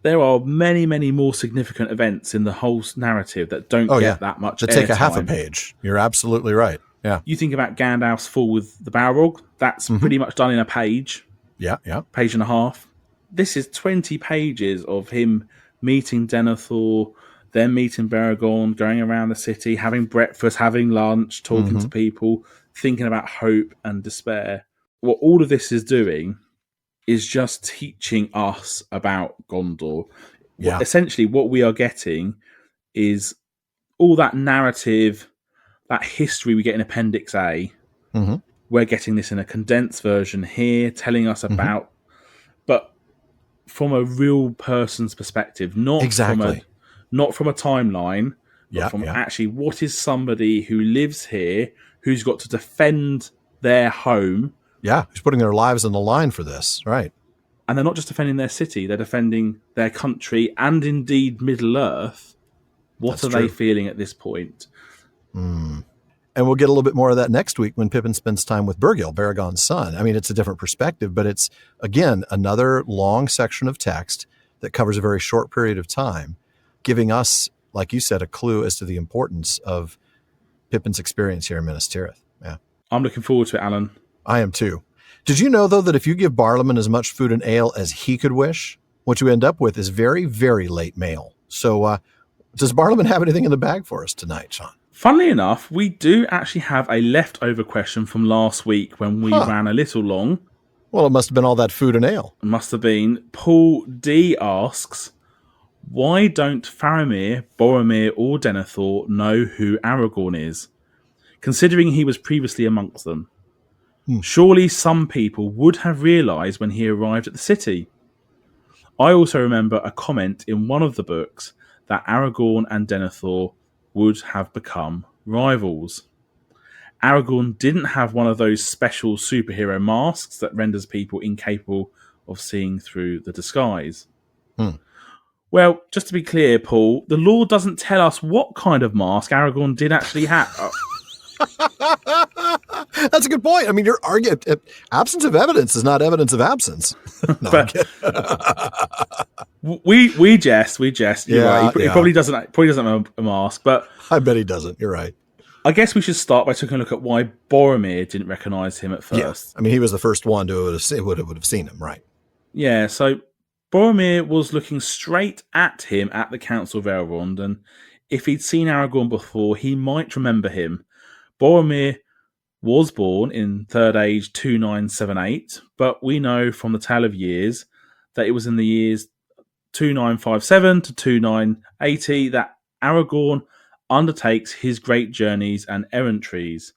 there are many, many more significant events in the whole narrative that don't get that much to take a half a page. You're absolutely right. Yeah. You think about Gandalf's fall with the Balrog, that's pretty much done in a page. Yeah. Page and a half. This is 20 pages of him meeting Denethor, then meeting Beregond, going around the city, having breakfast, having lunch, talking to people, thinking about hope and despair. What all of this is doing is just teaching us about Gondor. Yeah. Essentially, what we are getting is all that narrative, that history we get in Appendix A. We're getting this in a condensed version here, telling us about, but from a real person's perspective, not from a timeline, but from actually what is somebody who lives here, who's got to defend their home. Yeah, who's putting their lives on the line for this, right? And they're not just defending their city, they're defending their country and indeed Middle-earth. What are they feeling at this point? And we'll get a little bit more of that next week when Pippin spends time with Bergil, Beregond's son. I mean, it's a different perspective, but it's, again, another long section of text that covers a very short period of time, giving us, like you said, a clue as to the importance of Pippin's experience here in Minas Tirith. Yeah. I'm looking forward to it, Alan. I am too. Did you know, though, that if you give Barliman as much food and ale as he could wish, what you end up with is very, very late mail. So does Barliman have anything in the bag for us tonight, Shaun? Funnily enough, we do actually have a leftover question from last week when we ran a little long. Well, it must have been all that food and ale. It must have been. Paul D asks, why don't Faramir, Boromir or Denethor know who Aragorn is, considering he was previously amongst them? Surely some people would have realised when he arrived at the city. I also remember a comment in one of the books that Aragorn and Denethor would have become rivals. Aragorn didn't have one of those special superhero masks that renders people incapable of seeing through the disguise. Well, just to be clear, Paul, the law doesn't tell us what kind of mask Aragorn did actually have. That's a good point. I mean, your argument, absence of evidence is not evidence of absence. No, we jest. You're right. He probably doesn't have a mask, but I bet he doesn't. You're right. I guess we should start by taking a look at why Boromir didn't recognise him at first. Yeah. I mean, he was the first one to would have seen him, right? Yeah, so Boromir was looking straight at him at the Council of Elrond, and if he'd seen Aragorn before, he might remember him. Boromir was born in Third Age 2978, but we know from the Tale of Years that it was in the years 2957 to 2980 that Aragorn undertakes his great journeys and errantries.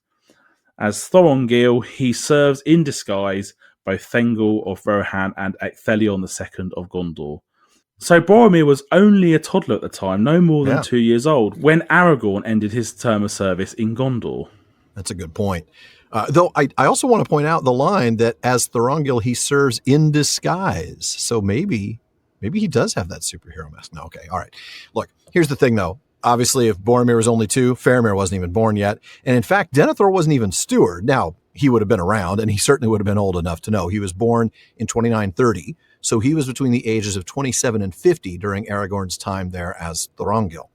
As Thorongil, he serves in disguise both Thengel of Rohan and Ecthelion II of Gondor. So Boromir was only a toddler at the time, no more than 2 years old, when Aragorn ended his term of service in Gondor. That's a good point. Though I also want to point out the line that as Thorongil, he serves in disguise. So maybe he does have that superhero mask. No, okay, all right. Look, here's the thing, though. Obviously, if Boromir was only 2, Faramir wasn't even born yet. And in fact, Denethor wasn't even steward. Now, he would have been around, and he certainly would have been old enough to know. He was born in 2930, so he was between the ages of 27 and 50 during Aragorn's time there as Thorongil.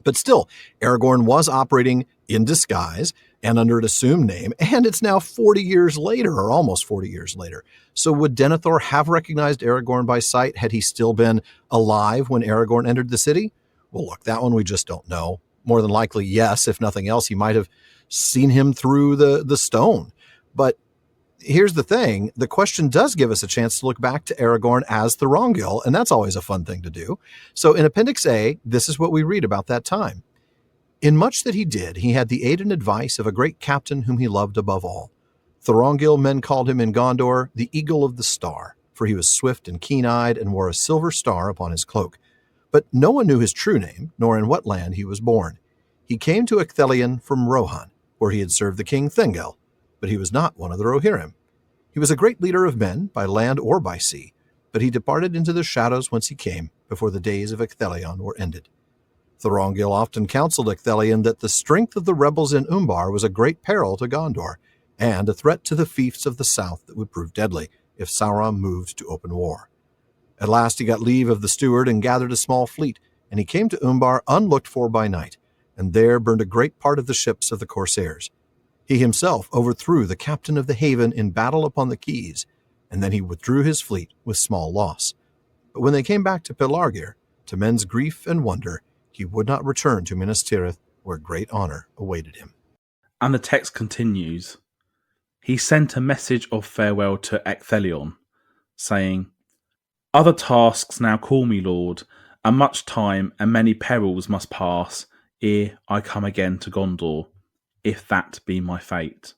But still, Aragorn was operating in disguise and under an assumed name, and it's now 40 years later, or almost 40 years later. So would Denethor have recognized Aragorn by sight had he still been alive when Aragorn entered the city? Well, look, that one we just don't know. More than likely, yes. If nothing else, he might have seen him through the stone. But here's the thing. The question does give us a chance to look back to Aragorn as Thorongil, and that's always a fun thing to do. So in Appendix A, this is what we read about that time. In much that he did, he had the aid and advice of a great captain whom he loved above all. Thorongil, men called him in Gondor the Eagle of the Star, for he was swift and keen-eyed and wore a silver star upon his cloak. But no one knew his true name, nor in what land he was born. He came to Ecthelion from Rohan, where he had served the king Thengel, but he was not one of the Rohirrim. He was a great leader of men, by land or by sea, but he departed into the shadows whence he came, before the days of Ecthelion were ended. Thorongil often counseled Ecthelion that the strength of the rebels in Umbar was a great peril to Gondor, and a threat to the fiefs of the south that would prove deadly if Sauron moved to open war. At last he got leave of the steward and gathered a small fleet, and he came to Umbar unlooked for by night, and there burned a great part of the ships of the Corsairs. He himself overthrew the captain of the haven in battle upon the quays, and then he withdrew his fleet with small loss. But when they came back to Pelargir, to men's grief and wonder, he would not return to Minas Tirith, where great honor awaited him. And the text continues. He sent a message of farewell to Ecthelion, saying, Other tasks now call me lord, and much time and many perils must pass ere I come again to Gondor, if that be my fate.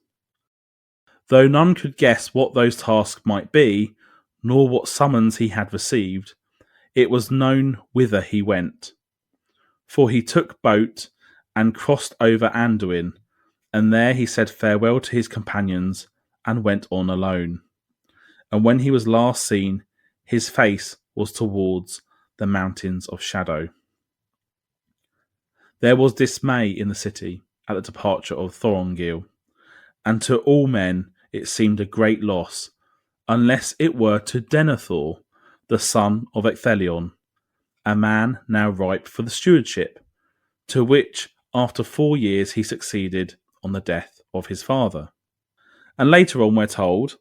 Though none could guess what those tasks might be, nor what summons he had received, it was known whither he went. For he took boat and crossed over Anduin, and there he said farewell to his companions and went on alone. And when he was last seen, his face was towards the mountains of shadow. There was dismay in the city at the departure of Thorongil, and to all men it seemed a great loss, unless it were to Denethor, the son of Ecthelion, a man now ripe for the stewardship, to which after 4 years he succeeded on the death of his father. And later on we're told,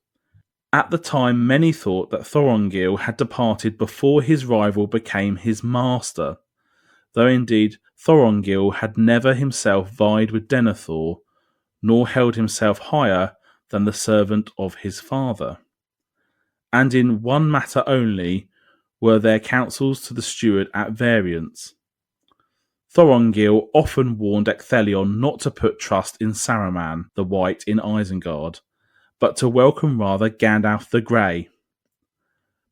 at the time many thought that Thorongil had departed before his rival became his master, though indeed Thorongil had never himself vied with Denethor, nor held himself higher than the servant of his father. And in one matter only were their counsels to the steward at variance. Thorongil often warned Ecthelion not to put trust in Saruman the White in Isengard, but to welcome rather Gandalf the Grey.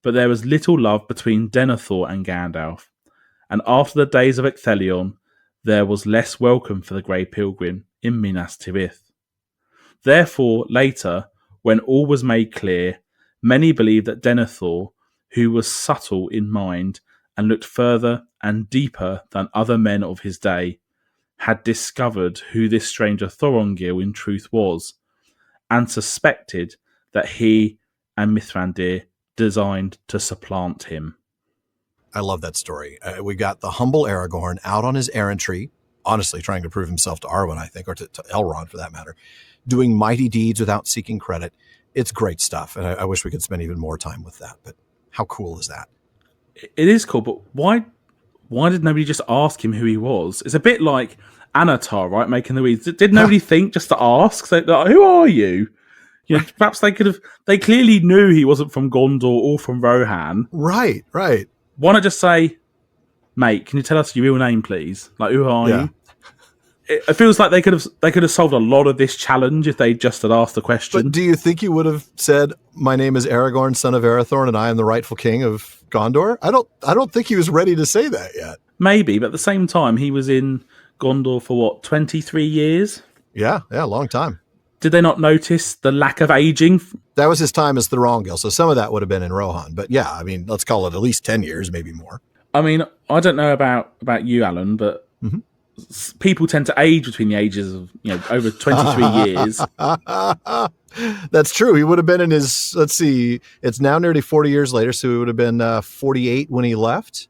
But there was little love between Denethor and Gandalf, and after the days of Ecthelion, there was less welcome for the Grey Pilgrim in Minas Tirith. Therefore, later, when all was made clear, many believed that Denethor, who was subtle in mind and looked further and deeper than other men of his day, had discovered who this stranger Thorongil in truth was, and suspected that he and Mithrandir designed to supplant him. I love that story. We got the humble Aragorn out on his errantry, honestly trying to prove himself to Arwen, I think, or to Elrond for that matter, doing mighty deeds without seeking credit. It's great stuff, and I wish we could spend even more time with that, but how cool is that? It is cool, but why did nobody just ask him who he was? It's a bit like Anatar, right, making the weeds. Did nobody think just to ask? So, like, who are you? You know, perhaps they clearly knew he wasn't from Gondor or from Rohan. Right. Why not just say, mate, can you tell us your real name, please? Like, who are you? It feels like they could have solved a lot of this challenge if they just had asked the question. But do you think he would have said, "My name is Aragorn, son of Arathorn, and I am the rightful king of Gondor"? I don't think he was ready to say that yet. Maybe, but at the same time, he was in Gondor for 23 years? Yeah, long time. Did they not notice the lack of aging? That was his time as Thorongil, so some of that would have been in Rohan. But yeah, I mean, let's call it at least 10 years, maybe more. I mean, I don't know about you, Alan, but people tend to age between the ages of, over 23 years. That's true. He would have been in his, let's see, it's now nearly 40 years later, so he would have been 48 when he left,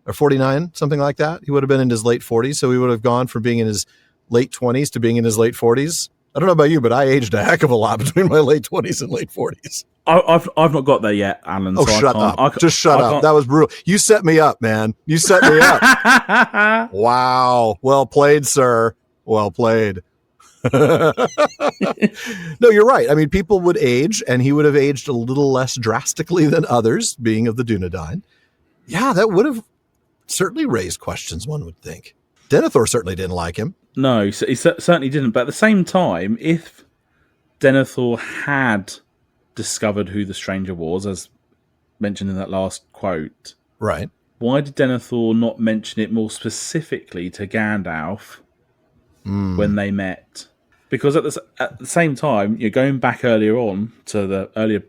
or 49, something like that. He would have been in his late 40s, so he would have gone from being in his late 20s to being in his late 40s. I don't know about you, but I aged a heck of a lot between my late 20s and late 40s. I've not got there yet, Alan. Oh, so shut up. Just shut up. That was brutal. You set me up, man. You set me up. Wow. Well played, sir. Well played. No, you're right. I mean, people would age, and he would have aged a little less drastically than others, being of the Dunedain. Yeah, that would have certainly raised questions, one would think. Denethor certainly didn't like him. No, he certainly didn't. But at the same time, if Denethor had discovered who the stranger was, as mentioned in that last quote, right? Why did Denethor not mention it more specifically to Gandalf when they met? Because at the same time, you're going back earlier on to the earlier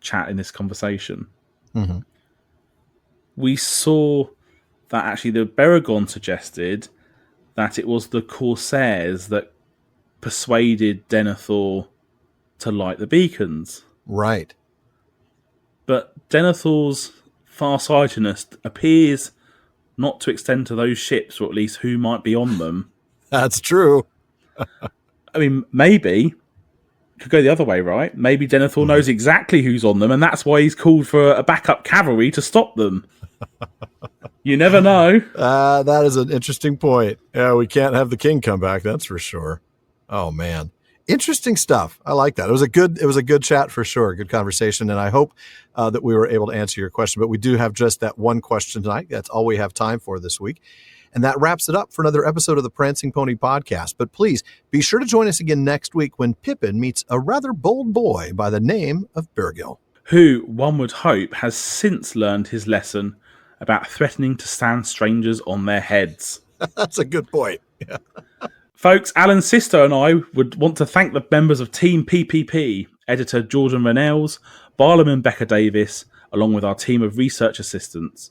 chat in this conversation, we saw that actually the Beregond suggested that it was the Corsairs that persuaded Denethor to light the beacons. Right. But Denethor's farsightedness appears not to extend to those ships, or at least who might be on them. That's true. I mean, maybe it could go the other way, right? Maybe Denethor knows exactly who's on them, and that's why he's called for a backup cavalry to stop them. You never know. That is an interesting point. Yeah, we can't have the king come back, that's for sure. Oh man. Interesting stuff. I like that. It was a good chat for sure. Good conversation. And I hope that we were able to answer your question, but we do have just that one question tonight. That's all we have time for this week. And that wraps it up for another episode of the Prancing Pony Podcast. But please be sure to join us again next week when Pippin meets a rather bold boy by the name of Beregond, who, one would hope, has since learned his lesson about threatening to stand strangers on their heads. That's a good point. Yeah. Folks, Alan Sisto and I would want to thank the members of Team PPP, editor Jordan Rennells, Barlam and Becca Davis, along with our team of research assistants,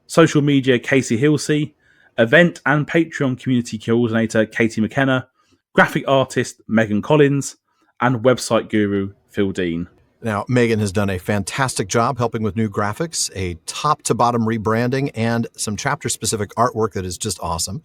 social media Casey Hilsey, event and Patreon community coordinator Katie McKenna, graphic artist Megan Collins, and website guru Phil Dean. Now, Megan has done a fantastic job helping with new graphics, a top-to-bottom rebranding, and some chapter-specific artwork that is just awesome.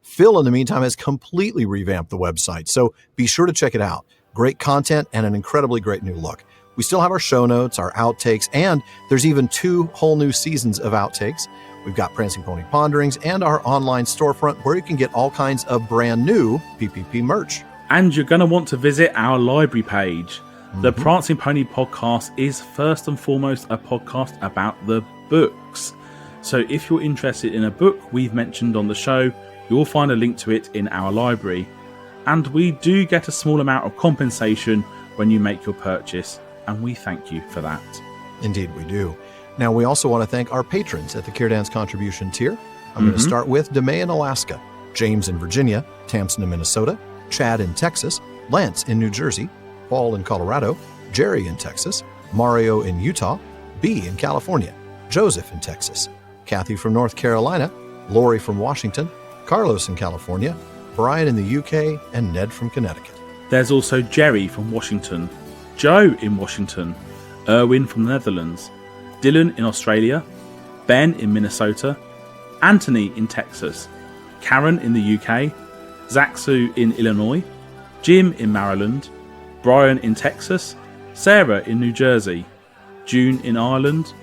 Phil, in the meantime, has completely revamped the website, so be sure to check it out. Great content and an incredibly great new look. We still have our show notes, our outtakes, and there's even 2 whole new seasons of outtakes. We've got Prancing Pony Ponderings and our online storefront where you can get all kinds of brand new PPP merch. And you're going to want to visit our library page. The Prancing Pony podcast is first and foremost a podcast about the books. So if you're interested in a book we've mentioned on the show, you'll find a link to it in our library. And we do get a small amount of compensation when you make your purchase, and we thank you for that. Indeed we do. Now we also want to thank our patrons at the Kierdance contribution tier. I'm going to start with DeMay in Alaska, James in Virginia, Tamsin in Minnesota, Chad in Texas, Lance in New Jersey, Paul in Colorado, Jerry in Texas, Mario in Utah, B in California, Joseph in Texas, Kathy from North Carolina, Lori from Washington, Carlos in California, Brian in the UK, and Ned from Connecticut. There's also Jerry from Washington, Joe in Washington, Erwin from the Netherlands, Dylan in Australia, Ben in Minnesota, Anthony in Texas, Karen in the UK, Zaxu in Illinois, Jim in Maryland, Brian in Texas, Sarah in New Jersey, June in Ireland,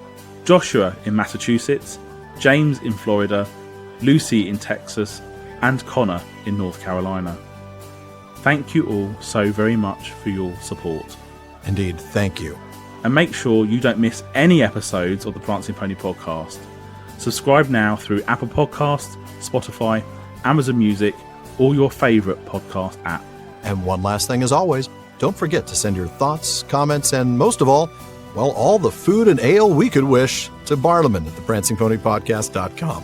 Joshua in Massachusetts, James in Florida, Lucy in Texas, and Connor in North Carolina. Thank you all so very much for your support. Indeed, thank you. And make sure you don't miss any episodes of the Prancing Pony podcast. Subscribe now through Apple Podcasts, Spotify, Amazon Music, or your favourite podcast app. And one last thing as always, don't forget to send your thoughts, comments, and most of all the food and ale we could wish to Barliman at theprancingponypodcast.com.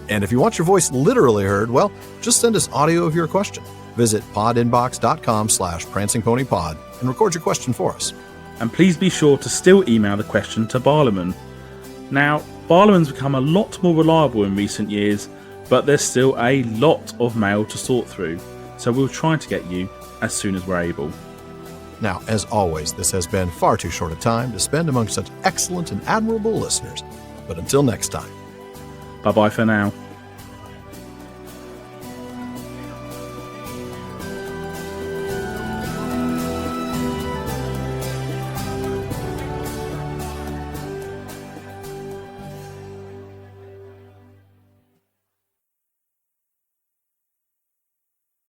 And if you want your voice literally heard, well, just send us audio of your question. Visit podinbox.com/prancingponypod and record your question for us. And please be sure to still email the question to Barliman. Now, Barliman's become a lot more reliable in recent years, but there's still a lot of mail to sort through, so we'll try to get you as soon as we're able. Now, as always, this has been far too short a time to spend among such excellent and admirable listeners. But until next time. Bye-bye for now.